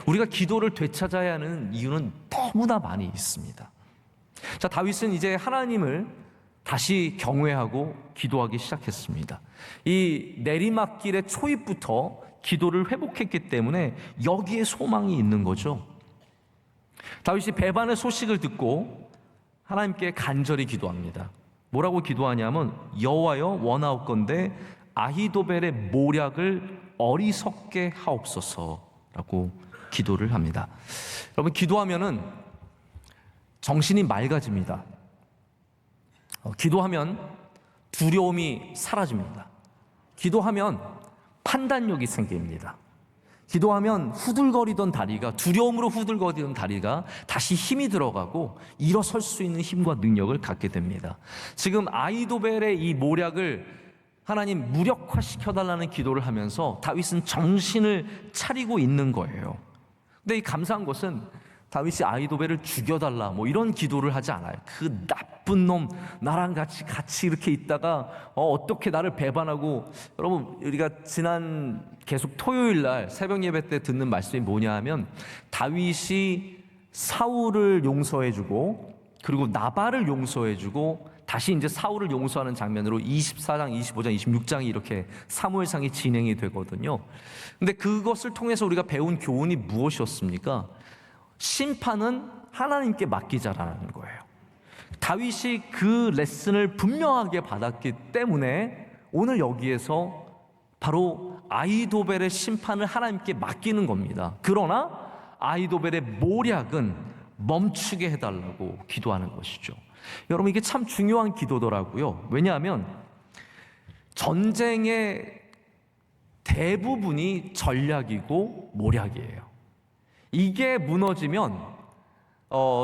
우리가 기도를 되찾아야 하는 이유는 너무나 많이 있습니다. 자, 다윗은 이제 하나님을 다시 경외하고 기도하기 시작했습니다. 이 내리막길의 초입부터 기도를 회복했기 때문에 여기에 소망이 있는 거죠. 다윗이 배반의 소식을 듣고 하나님께 간절히 기도합니다. 뭐라고 기도하냐면 여호와여 원하옵건대 아히도벨의 모략을 어리석게 하옵소서라고 기도를 합니다. 여러분, 기도하면은 정신이 맑아집니다. 기도하면 두려움이 사라집니다. 기도하면 판단력이 생깁니다. 기도하면 후들거리던 다리가, 두려움으로 후들거리던 다리가 다시 힘이 들어가고 일어설 수 있는 힘과 능력을 갖게 됩니다. 지금 아히도벨의 이 모략을 하나님 무력화시켜달라는 기도를 하면서 다윗은 정신을 차리고 있는 거예요. 근데 이 감사한 것은 다윗이 아히도벨을 죽여달라 뭐 이런 기도를 하지 않아요. 그 나쁜 놈 나랑 같이 이렇게 있다가 어떻게 나를 배반하고. 여러분, 우리가 지난 계속 토요일 날 새벽 예배 때 듣는 말씀이 뭐냐 하면 다윗이 사울을 용서해주고 그리고 나발을 용서해주고 다시 이제 사울을 용서하는 장면으로 24장, 25장, 26장이 이렇게 사무엘상이 진행이 되거든요. 근데 그것을 통해서 우리가 배운 교훈이 무엇이었습니까? 심판은 하나님께 맡기자라는 거예요. 다윗이 그 레슨을 분명하게 받았기 때문에 오늘 여기에서 바로 아히도벨의 심판을 하나님께 맡기는 겁니다. 그러나 아히도벨의 모략은 멈추게 해달라고 기도하는 것이죠. 여러분, 이게 참 중요한 기도더라고요. 왜냐하면 전쟁의 대부분이 전략이고 모략이에요. 이게 무너지면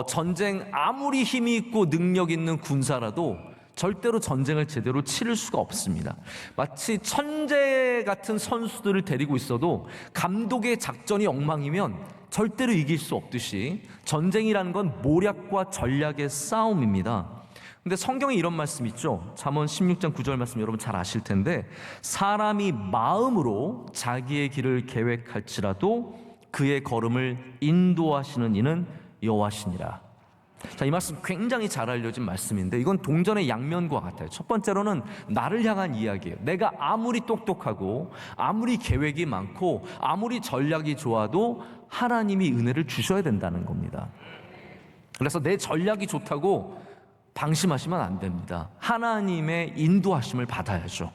전쟁 아무리 힘이 있고 능력 있는 군사라도 절대로 전쟁을 제대로 치를 수가 없습니다. 마치 천재 같은 선수들을 데리고 있어도 감독의 작전이 엉망이면 절대로 이길 수 없듯이 전쟁이라는 건 모략과 전략의 싸움입니다. 근데 성경에 이런 말씀 있죠. 잠언 16장 9절 말씀 여러분 잘 아실 텐데, 사람이 마음으로 자기의 길을 계획할지라도 그의 걸음을 인도하시는 이는 여호와시니라. 자, 이 말씀 굉장히 잘 알려진 말씀인데 이건 동전의 양면과 같아요. 첫 번째로는 나를 향한 이야기예요. 내가 아무리 똑똑하고 아무리 계획이 많고 아무리 전략이 좋아도 하나님이 은혜를 주셔야 된다는 겁니다. 그래서 내 전략이 좋다고 방심하시면 안 됩니다. 하나님의 인도하심을 받아야죠.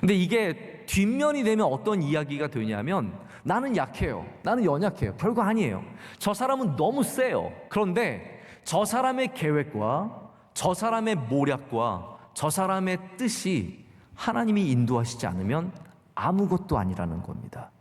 근데 이게 뒷면이 되면 어떤 이야기가 되냐면, 나는 약해요, 나는 연약해요, 별거 아니에요, 저 사람은 너무 세요. 그런데 저 사람의 계획과 저 사람의 모략과 저 사람의 뜻이 하나님이 인도하시지 않으면 아무것도 아니라는 겁니다.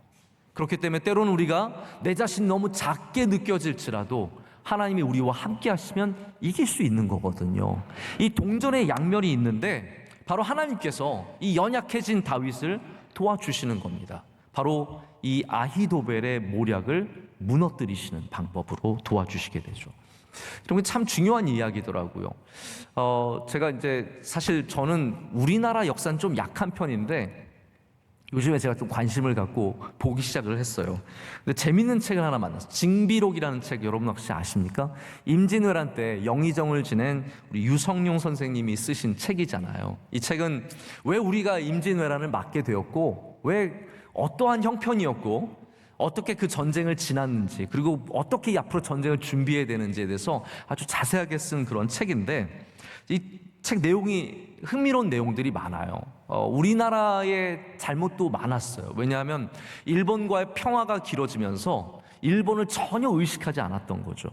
그렇기 때문에 때로는 우리가 내 자신 너무 작게 느껴질지라도 하나님이 우리와 함께 하시면 이길 수 있는 거거든요. 이 동전의 양면이 있는데 바로 하나님께서 이 연약해진 다윗을 도와주시는 겁니다. 바로 이 아히도벨의 모략을 무너뜨리시는 방법으로 도와주시게 되죠. 이런 게 참 중요한 이야기더라고요. 제가 이제 사실 저는 우리나라 역사는 좀 약한 편인데 요즘에 제가 좀 관심을 갖고 보기 시작을 했어요. 근데 재밌는 책을 하나 만났어요. 징비록이라는 책 여러분 혹시 아십니까? 임진왜란 때 영의정을 지낸 우리 유성룡 선생님이 쓰신 책이잖아요. 이 책은 왜 우리가 임진왜란을 맞게 되었고, 왜 어떠한 형편이었고, 어떻게 그 전쟁을 지났는지, 그리고 어떻게 앞으로 전쟁을 준비해야 되는지에 대해서 아주 자세하게 쓴 그런 책인데, 이 책 내용이 흥미로운 내용들이 많아요. 우리나라의 잘못도 많았어요. 왜냐하면 일본과의 평화가 길어지면서 일본을 전혀 의식하지 않았던 거죠.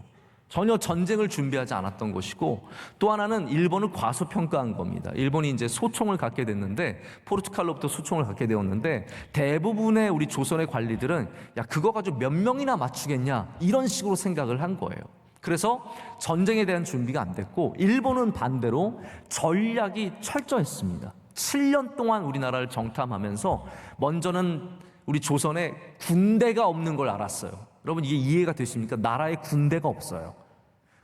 전혀 전쟁을 준비하지 않았던 것이고, 또 하나는 일본을 과소평가한 겁니다. 일본이 이제 소총을 갖게 됐는데, 포르투갈로부터 소총을 갖게 되었는데, 대부분의 우리 조선의 관리들은 야, 그거 가지고 몇 명이나 맞추겠냐, 이런 식으로 생각을 한 거예요. 그래서 전쟁에 대한 준비가 안 됐고, 일본은 반대로 전략이 철저했습니다. 7년 동안 우리나라를 정탐하면서 먼저는 우리 조선에 군대가 없는 걸 알았어요. 여러분, 이게 이해가 되십니까? 나라에 군대가 없어요.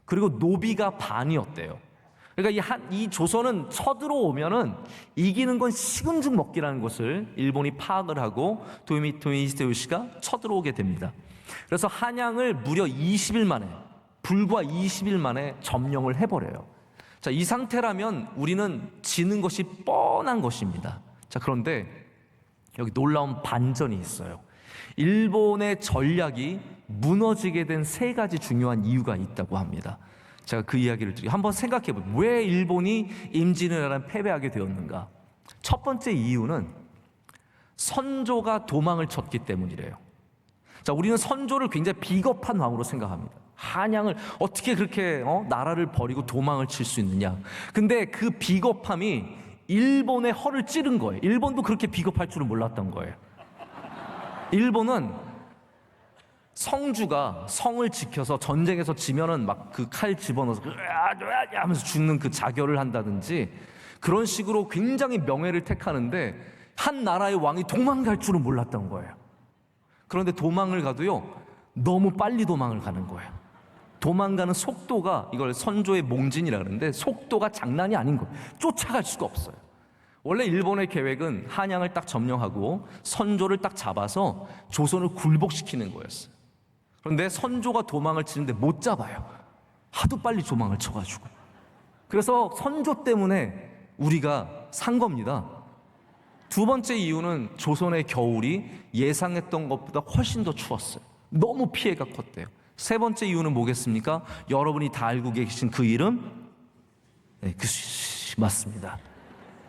그리고 노비가 반이었대요. 그러니까 이 조선은 쳐들어오면은 이기는 건 식은 죽 먹기라는 것을 일본이 파악을 하고 도요토미 히데요시가 쳐들어오게 됩니다. 그래서 한양을 무려 20일 만에, 불과 20일 만에 점령을 해버려요. 자, 이 상태라면 우리는 지는 것이 뻔한 것입니다. 자, 그런데 여기 놀라운 반전이 있어요. 일본의 전략이 무너지게 된 세 가지 중요한 이유가 있다고 합니다. 제가 그 이야기를 드리고 한번 생각해 보세요. 왜 일본이 임진왜란에 패배하게 되었는가? 첫 번째 이유는 선조가 도망을 쳤기 때문이래요. 자, 우리는 선조를 굉장히 비겁한 왕으로 생각합니다. 한양을 어떻게 그렇게 나라를 버리고 도망을 칠 수 있느냐? 근데 그 비겁함이 일본의 허를 찌른 거예요. 일본도 그렇게 비겁할 줄은 몰랐던 거예요. 일본은 성주가 성을 지켜서 전쟁에서 지면은 막 그 칼 집어넣어서 으아 하면서 죽는 그 자결을 한다든지 그런 식으로 굉장히 명예를 택하는데, 한 나라의 왕이 도망갈 줄은 몰랐던 거예요. 그런데 도망을 가도요, 너무 빨리 도망을 가는 거예요. 도망가는 속도가, 이걸 선조의 몽진이라 그러는데 속도가 장난이 아닌 거예요. 쫓아갈 수가 없어요. 원래 일본의 계획은 한양을 딱 점령하고 선조를 딱 잡아서 조선을 굴복시키는 거였어요. 그런데 선조가 도망을 치는데 못 잡아요. 하도 빨리 도망을 쳐가지고. 그래서 선조 때문에 우리가 산 겁니다. 두 번째 이유는 조선의 겨울이 예상했던 것보다 훨씬 더 추웠어요. 너무 피해가 컸대요. 세 번째 이유는 뭐겠습니까? 여러분이 다 알고 계신 그 이름? 네, 맞습니다.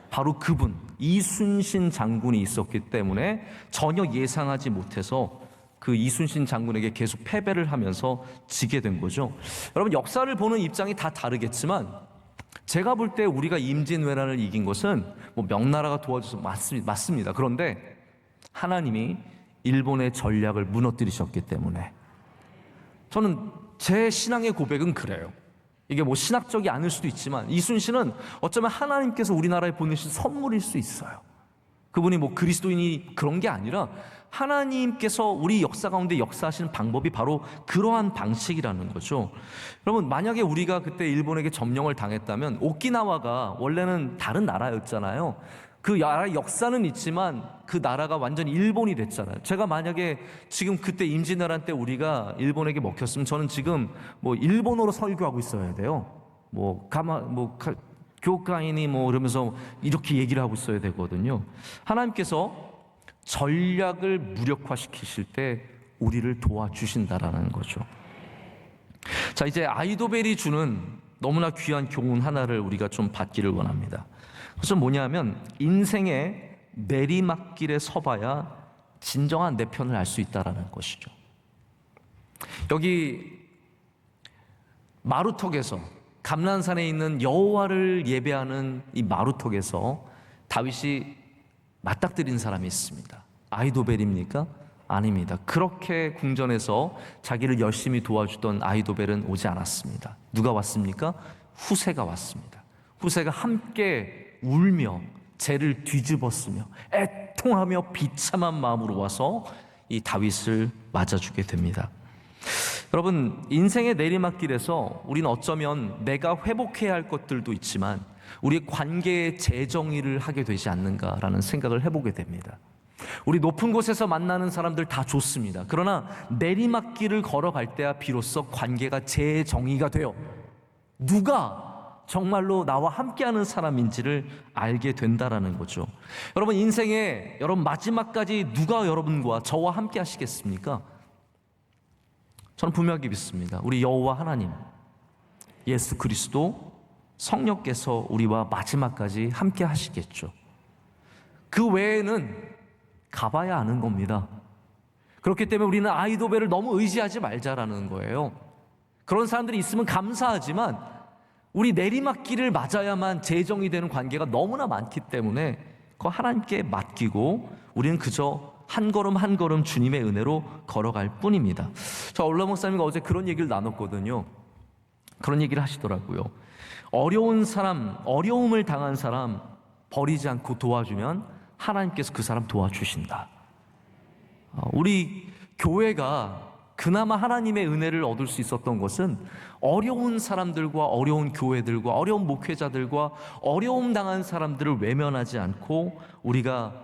바로 그분, 이순신 장군이 있었기 때문에 전혀 예상하지 못해서 그 이순신 장군에게 계속 패배를 하면서 지게 된 거죠. 여러분, 역사를 보는 입장이 다 다르겠지만 제가 볼 때 우리가 임진왜란을 이긴 것은 뭐 명나라가 도와줘서 맞습니다. 그런데 하나님이 일본의 전략을 무너뜨리셨기 때문에, 저는 제 신앙의 고백은 그래요. 이게 뭐 신학적이 아닐 수도 있지만 이순신은 어쩌면 하나님께서 우리나라에 보내신 선물일 수 있어요. 그분이 뭐 그리스도인이 그런 게 아니라 하나님께서 우리 역사 가운데 역사하시는 방법이 바로 그러한 방식이라는 거죠. 여러분, 만약에 우리가 그때 일본에게 점령을 당했다면 오키나와가 원래는 다른 나라였잖아요. 그 나라의 역사는 있지만 그 나라가 완전히 일본이 됐잖아요. 제가 만약에 지금 그때 임진왜란 때 우리가 일본에게 먹혔으면 저는 지금 뭐 일본어로 설교하고 있어야 돼요. 교과인이 뭐 이러면서 이렇게 얘기를 하고 있어야 되거든요. 하나님께서 전략을 무력화시키실 때 우리를 도와주신다라는 거죠. 자, 이제 아이도벨이 주는 너무나 귀한 교훈 하나를 우리가 좀 받기를 원합니다. 그것은 뭐냐면, 인생의 내리막길에 서봐야 진정한 내 편을 알 수 있다라는 것이죠. 여기 마루턱에서, 감난산에 있는 여호와를 예배하는 이 마루턱에서 다윗이 맞닥뜨린 사람이 있습니다. 아이도벨입니까? 아닙니다. 그렇게 궁전에서 자기를 열심히 도와주던 아이도벨은 오지 않았습니다. 누가 왔습니까? 후세가 왔습니다. 후세가 함께 울며 죄를 뒤집었으며 애통하며 비참한 마음으로 와서 이 다윗을 맞아주게 됩니다. 여러분, 인생의 내리막길에서 우리는 어쩌면 내가 회복해야 할 것들도 있지만 우리 관계의 재정의를 하게 되지 않는가라는 생각을 해보게 됩니다. 우리 높은 곳에서 만나는 사람들 다 좋습니다. 그러나 내리막길을 걸어갈 때야 비로소 관계가 재정의가 돼요. 누가 정말로 나와 함께하는 사람인지를 알게 된다라는 거죠. 여러분, 인생의 여러분 마지막까지 누가 여러분과 저와 함께 하시겠습니까? 저는 분명하게 믿습니다. 우리 여호와 하나님, 예수 그리스도, 성령께서 우리와 마지막까지 함께 하시겠죠. 그 외에는 가봐야 아는 겁니다. 그렇기 때문에 우리는 아이도벨을 너무 의지하지 말자라는 거예요. 그런 사람들이 있으면 감사하지만 우리 내리막길을 맞아야만 재정이 되는 관계가 너무나 많기 때문에 그거 하나님께 맡기고 우리는 그저 한 걸음 한 걸음 주님의 은혜로 걸어갈 뿐입니다. 저 올라 목사님과 어제 그런 얘기를 나눴거든요. 그런 얘기를 하시더라고요. 어려운 사람, 어려움을 당한 사람 버리지 않고 도와주면 하나님께서 그 사람 도와주신다. 우리 교회가 그나마 하나님의 은혜를 얻을 수 있었던 것은 어려운 사람들과 어려운 교회들과 어려운 목회자들과 어려움 당한 사람들을 외면하지 않고 우리가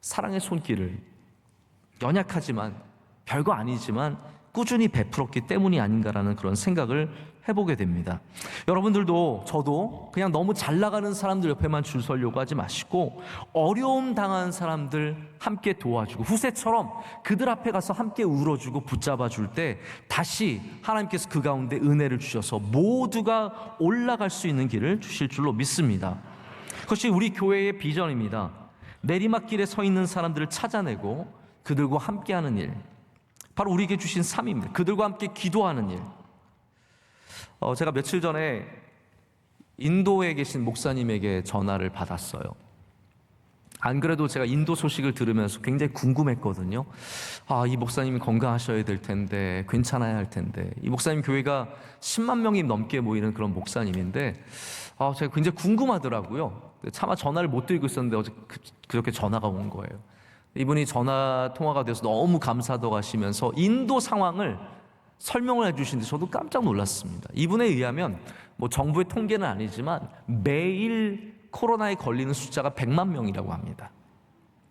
사랑의 손길을 연약하지만 별거 아니지만 꾸준히 베풀었기 때문이 아닌가라는 그런 생각을 해보게 됩니다. 여러분들도 저도 그냥 너무 잘 나가는 사람들 옆에만 줄 서려고 하지 마시고 어려움 당한 사람들 함께 도와주고 후세처럼 그들 앞에 가서 함께 울어주고 붙잡아 줄 때 다시 하나님께서 그 가운데 은혜를 주셔서 모두가 올라갈 수 있는 길을 주실 줄로 믿습니다. 그것이 우리 교회의 비전입니다. 내리막길에 서 있는 사람들을 찾아내고 그들과 함께하는 일, 바로 우리에게 주신 삶입니다. 그들과 함께 기도하는 일. 제가 며칠 전에 인도에 계신 목사님에게 전화를 받았어요. 안 그래도 제가 인도 소식을 들으면서 굉장히 궁금했거든요. 이 목사님이 건강하셔야 될 텐데, 괜찮아야 할 텐데. 이 목사님 교회가 10만 명이 넘게 모이는 그런 목사님인데 제가 굉장히 궁금하더라고요. 차마 전화를 못 드리고 있었는데 어제 그렇게 전화가 온 거예요. 이분이 전화 통화가 돼서 너무 감사하다고 하시면서 인도 상황을 설명을 해주시는데 저도 깜짝 놀랐습니다. 이분에 의하면 뭐 정부의 통계는 아니지만 매일 코로나에 걸리는 숫자가 100만 명이라고 합니다.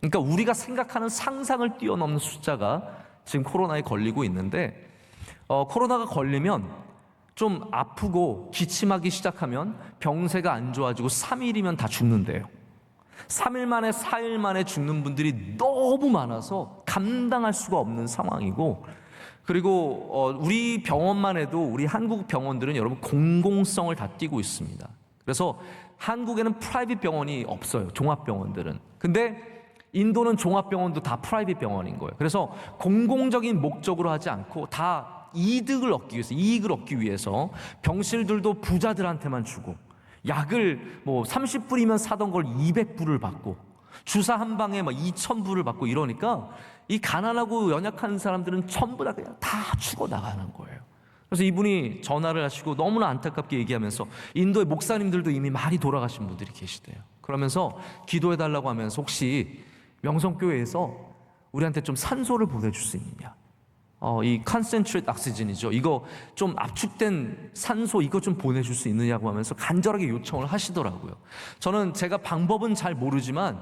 그러니까 우리가 생각하는 상상을 뛰어넘는 숫자가 지금 코로나에 걸리고 있는데 코로나가 걸리면 좀 아프고 기침하기 시작하면 병세가 안 좋아지고 3일이면 다 죽는데요. 3일 만에 4일 만에 죽는 분들이 너무 많아서 감당할 수가 없는 상황이고, 그리고 우리 병원만 해도 우리 한국 병원들은 여러분 공공성을 다 띠고 있습니다. 그래서 한국에는 프라이빗 병원이 없어요. 종합병원들은. 근데 인도는 종합병원도 다 프라이빗 병원인 거예요. 그래서 공공적인 목적으로 하지 않고 다 이익을 얻기 위해서 병실들도 부자들한테만 주고, 약을 뭐 30불이면 사던 걸 200불을 받고, 주사 한 방에 막 2,000불을 받고 이러니까 이 가난하고 연약한 사람들은 전부 다 그냥 다 죽어 나가는 거예요. 그래서 이분이 전화를 하시고 너무나 안타깝게 얘기하면서, 인도의 목사님들도 이미 많이 돌아가신 분들이 계시대요. 그러면서 기도해달라고 하면서, 혹시 명성교회에서 우리한테 좀 산소를 보내줄 수 있느냐, 이 컨센트레이트 옥시즌이죠, 이거 좀 압축된 산소 이거 좀 보내줄 수 있느냐고 하면서 간절하게 요청을 하시더라고요. 저는 제가 방법은 잘 모르지만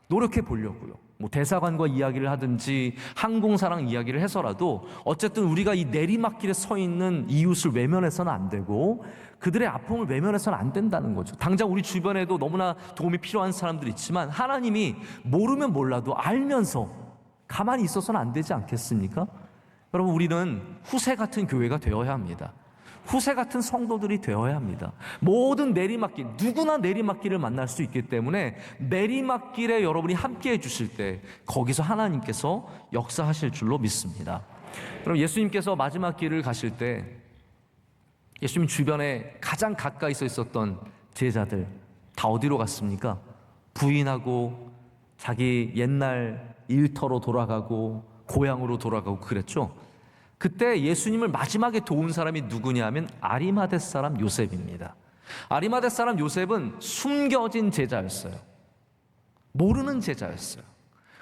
노력해 보려고요. 뭐 대사관과 이야기를 하든지 항공사랑 이야기를 해서라도 어쨌든 우리가 이 내리막길에 서 있는 이웃을 외면해서는 안 되고, 그들의 아픔을 외면해서는 안 된다는 거죠. 당장 우리 주변에도 너무나 도움이 필요한 사람들이 있지만, 하나님이 모르면 몰라도 알면서 가만히 있어서는 안 되지 않겠습니까? 여러분, 우리는 후세 같은 교회가 되어야 합니다. 후세 같은 성도들이 되어야 합니다. 모든 내리막길, 누구나 내리막길을 만날 수 있기 때문에 내리막길에 여러분이 함께 해주실 때 거기서 하나님께서 역사하실 줄로 믿습니다. 그럼 예수님께서 마지막 길을 가실 때 예수님 주변에 가장 가까이 서 있었던 제자들 다 어디로 갔습니까? 부인하고 자기 옛날 일터로 돌아가고 고향으로 돌아가고 그랬죠. 그때 예수님을 마지막에 도운 사람이 누구냐 하면 아리마대 사람 요셉입니다. 아리마대 사람 요셉은 숨겨진 제자였어요. 모르는 제자였어요.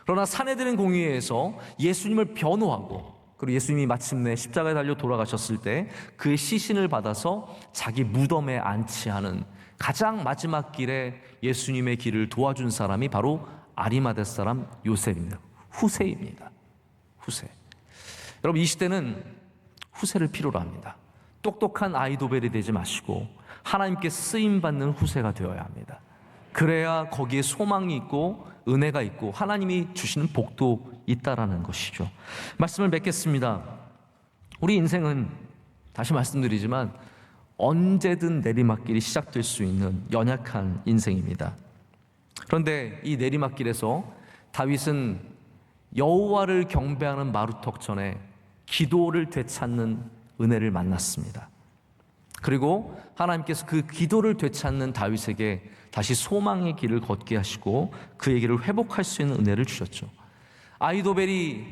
그러나 사내들인 공의회에서 예수님을 변호하고, 그리고 예수님이 마침내 십자가에 달려 돌아가셨을 때 그의 시신을 받아서 자기 무덤에 안치하는 가장 마지막 길에 예수님의 길을 도와준 사람이 바로 아리마대 사람 요셉입니다. 후세입니다. 후세. 여러분, 이 시대는 후세를 필요로 합니다. 똑똑한 아이도벨이 되지 마시고 하나님께 쓰임받는 후세가 되어야 합니다. 그래야 거기에 소망이 있고 은혜가 있고 하나님이 주시는 복도 있다라는 것이죠. 말씀을 맺겠습니다. 우리 인생은 다시 말씀드리지만 언제든 내리막길이 시작될 수 있는 연약한 인생입니다. 그런데 이 내리막길에서 다윗은 여호와를 경배하는 마루턱 전에 기도를 되찾는 은혜를 만났습니다. 그리고 하나님께서 그 기도를 되찾는 다윗에게 다시 소망의 길을 걷게 하시고 그의 길을 회복할 수 있는 은혜를 주셨죠. 아이도벨이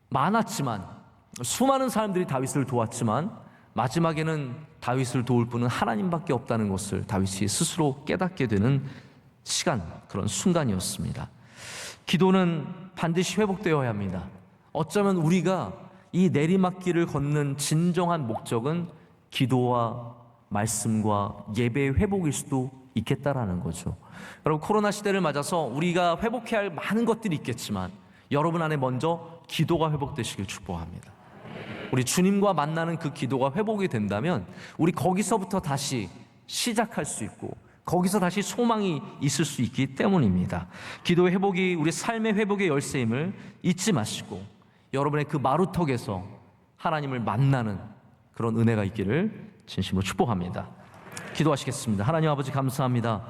많았지만, 수많은 사람들이 다윗을 도왔지만 마지막에는 다윗을 도울 분은 하나님밖에 없다는 것을 다윗이 스스로 깨닫게 되는 시간, 그런 순간이었습니다. 기도는 반드시 회복되어야 합니다. 어쩌면 우리가 이 내리막길을 걷는 진정한 목적은 기도와 말씀과 예배의 회복일 수도 있겠다라는 거죠. 여러분, 코로나 시대를 맞아서 우리가 회복해야 할 많은 것들이 있겠지만 여러분 안에 먼저 기도가 회복되시길 축복합니다. 우리 주님과 만나는 그 기도가 회복이 된다면 우리 거기서부터 다시 시작할 수 있고 거기서 다시 소망이 있을 수 있기 때문입니다. 기도의 회복이 우리 삶의 회복의 열쇠임을 잊지 마시고 여러분의 그 마루턱에서 하나님을 만나는 그런 은혜가 있기를 진심으로 축복합니다. 기도하시겠습니다. 하나님 아버지, 감사합니다.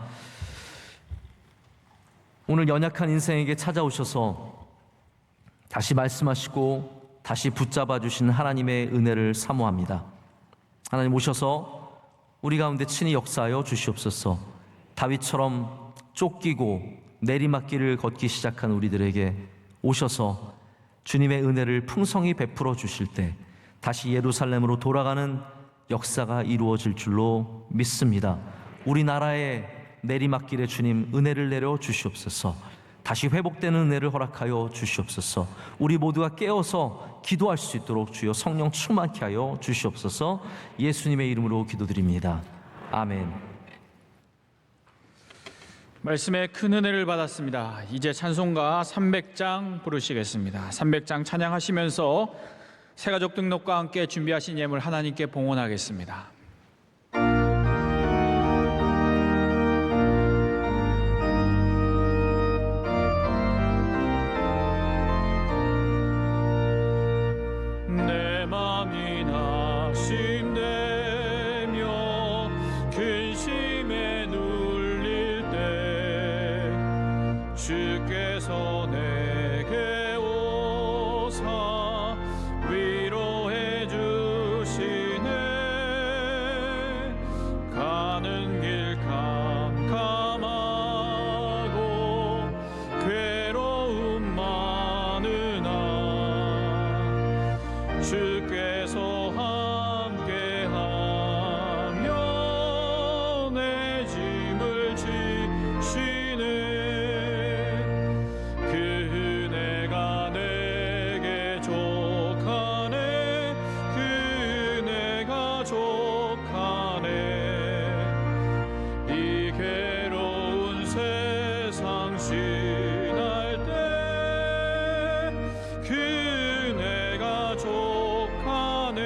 오늘 연약한 인생에게 찾아오셔서 다시 말씀하시고 다시 붙잡아 주신 하나님의 은혜를 사모합니다. 하나님, 오셔서 우리 가운데 친히 역사하여 주시옵소서. 다윗처럼 쫓기고 내리막길을 걷기 시작한 우리들에게 오셔서 주님의 은혜를 풍성히 베풀어 주실 때 다시 예루살렘으로 돌아가는 역사가 이루어질 줄로 믿습니다. 우리나라의 내리막길에 주님 은혜를 내려 주시옵소서. 다시 회복되는 은혜를 허락하여 주시옵소서. 우리 모두가 깨어서 기도할 수 있도록 주여 성령 충만케 하여 주시옵소서. 예수님의 이름으로 기도드립니다. 아멘. 말씀에 큰 은혜를 받았습니다. 이제 찬송가 300장 부르시겠습니다. 300장 찬양하시면서 새가족 등록과 함께 준비하신 예물 하나님께 봉헌하겠습니다. 내 맘이 낙심되며 근심에 눌릴 때 주께서 내게 오사 위로해 주시네. 가는 길 캄캄하고 괴로움 많으나 주께서 함께하며 내 짐을 지시네. 그 은혜가 내게 족하네. 그 은혜가 족하네. 이 괴로운 세상 지날 때 그 은혜가 족하네.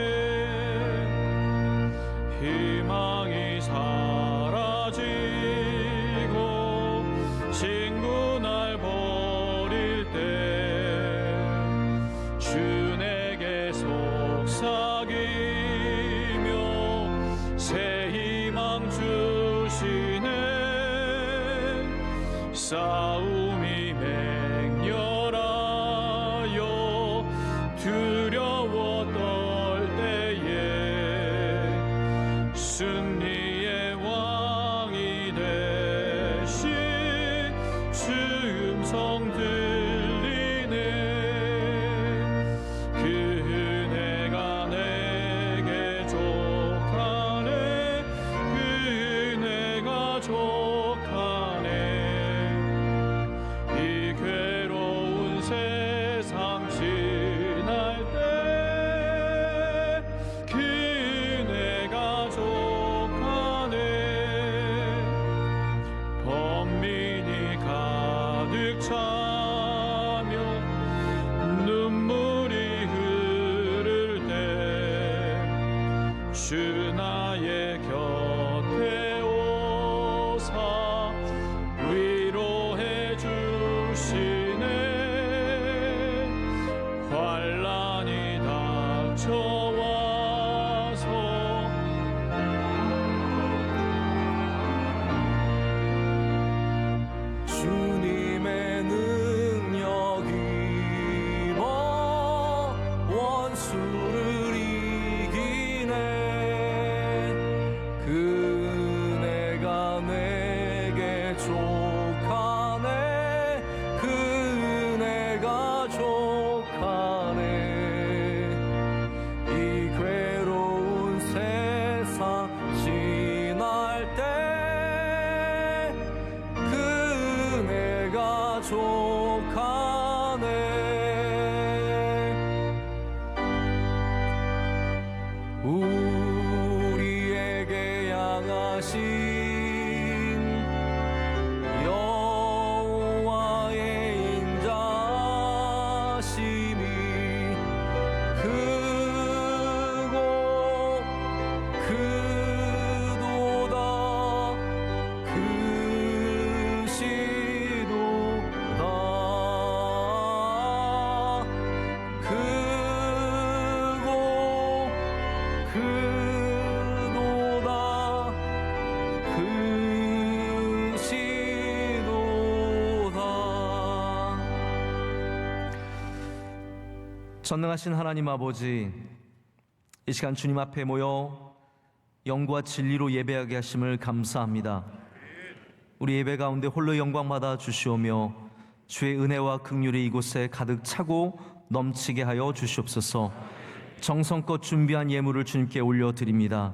희망이 사라지고 친구 날 버릴 때 주 내게 속삭이며 새 희망 주시네. 싸움이 맹렬하여 두려워 떨 때에 승리의 왕이 되신 주 음성 들리네. 그 은혜가 내게 족하네. 그 은혜가 족하네. 이 괴로운 세상 지날 때 그 은혜가 족하네. 번민이 가득 차며 눈물이 흐를 때 주 나의 곁에 오사 위로해 주시네. 환난이 닥쳐와서 주님의 능력 입어 원수를 이기네. 그 은혜가 내게 족하네. 그 은혜가 족하네. 이 괴로운 세상 지날 때 그 은혜가 족하네. 우리에게 향하신 여호와의 인자심이 크고 크도다. 크시도다. 크고 크도다. 크시도다. 전능하신 하나님 아버지, 이 시간 주님 앞에 모여 영과 진리로 예배하게 하심을 감사합니다. 우리 예배 가운데 홀로 영광 받아 주시오며 주의 은혜와 긍휼이 이곳에 가득 차고 넘치게 하여 주시옵소서. 정성껏 준비한 예물을 주님께 올려드립니다.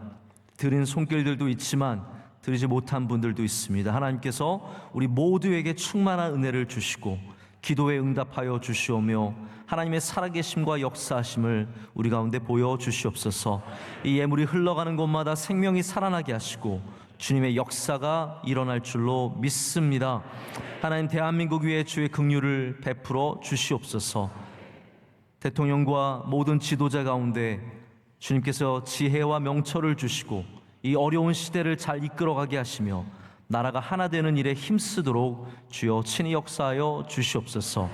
드린 손길들도 있지만 드리지 못한 분들도 있습니다. 하나님께서 우리 모두에게 충만한 은혜를 주시고 기도에 응답하여 주시오며 하나님의 살아계심과 역사하심을 우리 가운데 보여주시옵소서. 이 예물이 흘러가는 곳마다 생명이 살아나게 하시고 주님의 역사가 일어날 줄로 믿습니다. 하나님, 대한민국 위에 주의 긍휼을 베풀어 주시옵소서. 대통령과 모든 지도자 가운데 주님께서 지혜와 명철을 주시고 이 어려운 시대를 잘 이끌어가게 하시며 나라가 하나 되는 일에 힘쓰도록 주여 친히 역사하여 주시옵소서.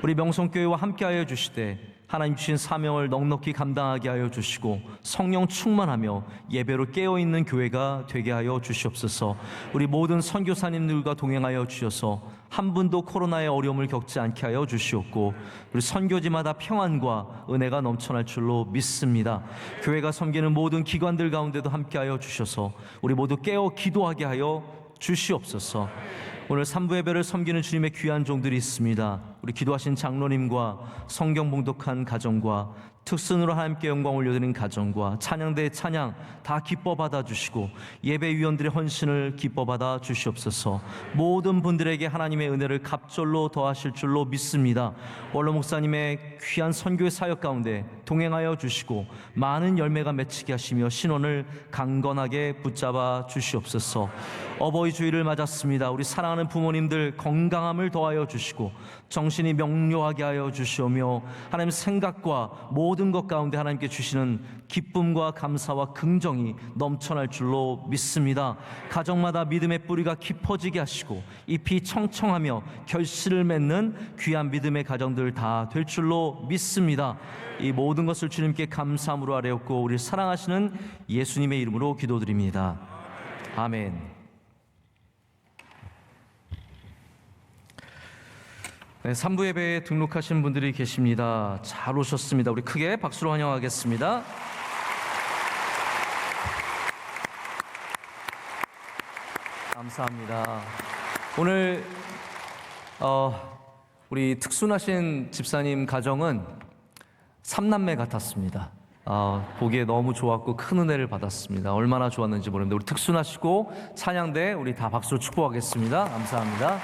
우리 명성교회와 함께하여 주시되 하나님 주신 사명을 넉넉히 감당하게 하여 주시고 성령 충만하며 예배로 깨어있는 교회가 되게 하여 주시옵소서. 우리 모든 선교사님들과 동행하여 주셔서 한 분도 코로나의 어려움을 겪지 않게 하여 주시옵고 우리 선교지마다 평안과 은혜가 넘쳐날 줄로 믿습니다. 교회가 섬기는 모든 기관들 가운데도 함께하여 주셔서 우리 모두 깨어 기도하게 하여 주시옵소서. 오늘 3부 예배를 섬기는 주님의 귀한 종들이 있습니다. 우리 기도하신 장로님과 성경 봉독한 가정과 특선으로 하나님께 영광 올려드린 가정과 찬양대의 찬양 다 기뻐 받아주시고 예배위원들의 헌신을 기뻐 받아 주시옵소서. 모든 분들에게 하나님의 은혜를 갑절로 더하실 줄로 믿습니다. 원로 목사님의 귀한 선교의 사역 가운데 동행하여 주시고 많은 열매가 맺히게 하시며 신원을 강건하게 붙잡아 주시옵소서. 어버이 주일을 맞았습니다. 우리 사랑하는 부모님들 건강함을 더하여 주시고 정신이 명료하게 하여 주시오며 하나님 생각과 모든 것 가운데 하나님께 주시는 기쁨과 감사와 긍정이 넘쳐날 줄로 믿습니다. 가정마다 믿음의 뿌리가 깊어지게 하시고 잎이 청청하며 결실을 맺는 귀한 믿음의 가정들 다 될 줄로 믿습니다. 이 모든 것을 주님께 감사함으로 아뢰었고 우리 사랑하시는 예수님의 이름으로 기도드립니다. 아멘. 네, 3부 예배에 등록하신 분들이 계십니다. 잘 오셨습니다. 우리 크게 박수로 환영하겠습니다. 감사합니다. 오늘 우리 특순하신 집사님 가정은 3남매 같았습니다. 보기에 너무 좋았고 큰 은혜를 받았습니다. 얼마나 좋았는지 모르는데 우리 특순하시고 찬양대 우리 다 박수로 축복하겠습니다. 감사합니다.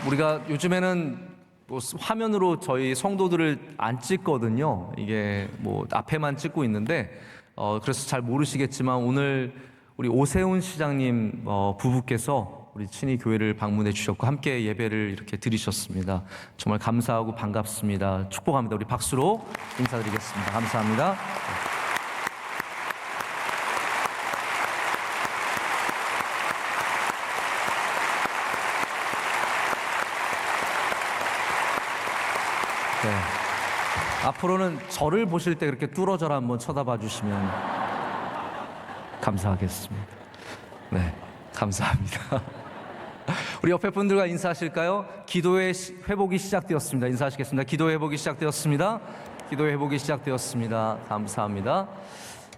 우리가 요즘에는 뭐 화면으로 저희 성도들을 안 찍거든요. 이게 뭐 앞에만 찍고 있는데 그래서 잘 모르시겠지만 오늘 우리 오세훈 시장님 부부께서 우리 친히 교회를 방문해 주셨고 함께 예배를 이렇게 드리셨습니다. 정말 감사하고 반갑습니다. 축복합니다. 우리 박수로 인사드리겠습니다. 감사합니다. 네. 앞으로는 저를 보실 때 그렇게 뚫어져라 한번 쳐다봐 주시면 감사하겠습니다. 네, 감사합니다. 우리 옆에 분들과 인사하실까요? 기도의 회복이 시작되었습니다. 인사하시겠습니다. 기도의 회복이 시작되었습니다. 기도의 회복이 시작되었습니다. 감사합니다.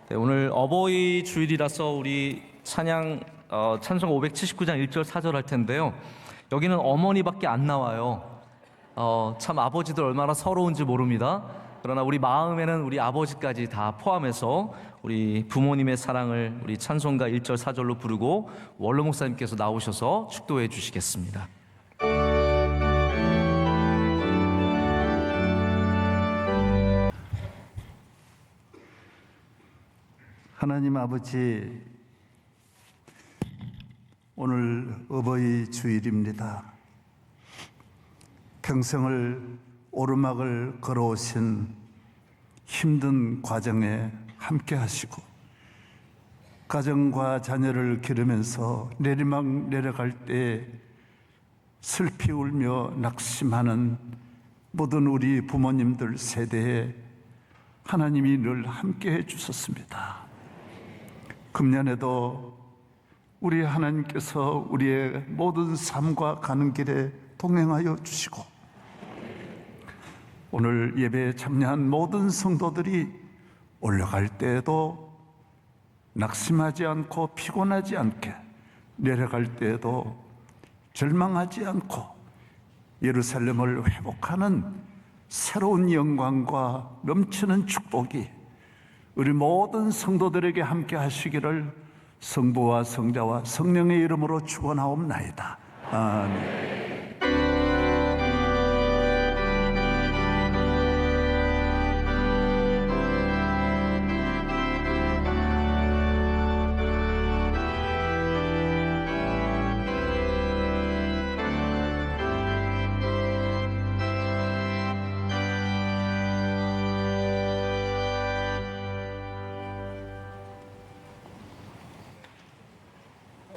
네, 오늘 어버이 주일이라서 우리 찬양 찬송 579장 1절 4절 할 텐데요. 여기는 어머니밖에 안 나와요. 참 아버지들 얼마나 서러운지 모릅니다. 그러나 우리 마음에는 우리 아버지까지 다 포함해서 우리 부모님의 사랑을 우리 찬송가 1절 4절로 부르고 원로 목사님께서 나오셔서 축도해 주시겠습니다. 하나님 아버지, 오늘 어버이 주일입니다. 평생을 오르막을 걸어오신 힘든 과정에 함께 하시고 가정과 자녀를 기르면서 내리막 내려갈 때 슬피 울며 낙심하는 모든 우리 부모님들 세대에 하나님이 늘 함께 해주셨습니다. 금년에도 우리 하나님께서 우리의 모든 삶과 가는 길에 동행하여 주시고 오늘 예배에 참여한 모든 성도들이 올라갈 때에도 낙심하지 않고 피곤하지 않게, 내려갈 때에도 절망하지 않고 예루살렘을 회복하는 새로운 영광과 넘치는 축복이 우리 모든 성도들에게 함께 하시기를 성부와 성자와 성령의 이름으로 축원하옵나이다. 아멘.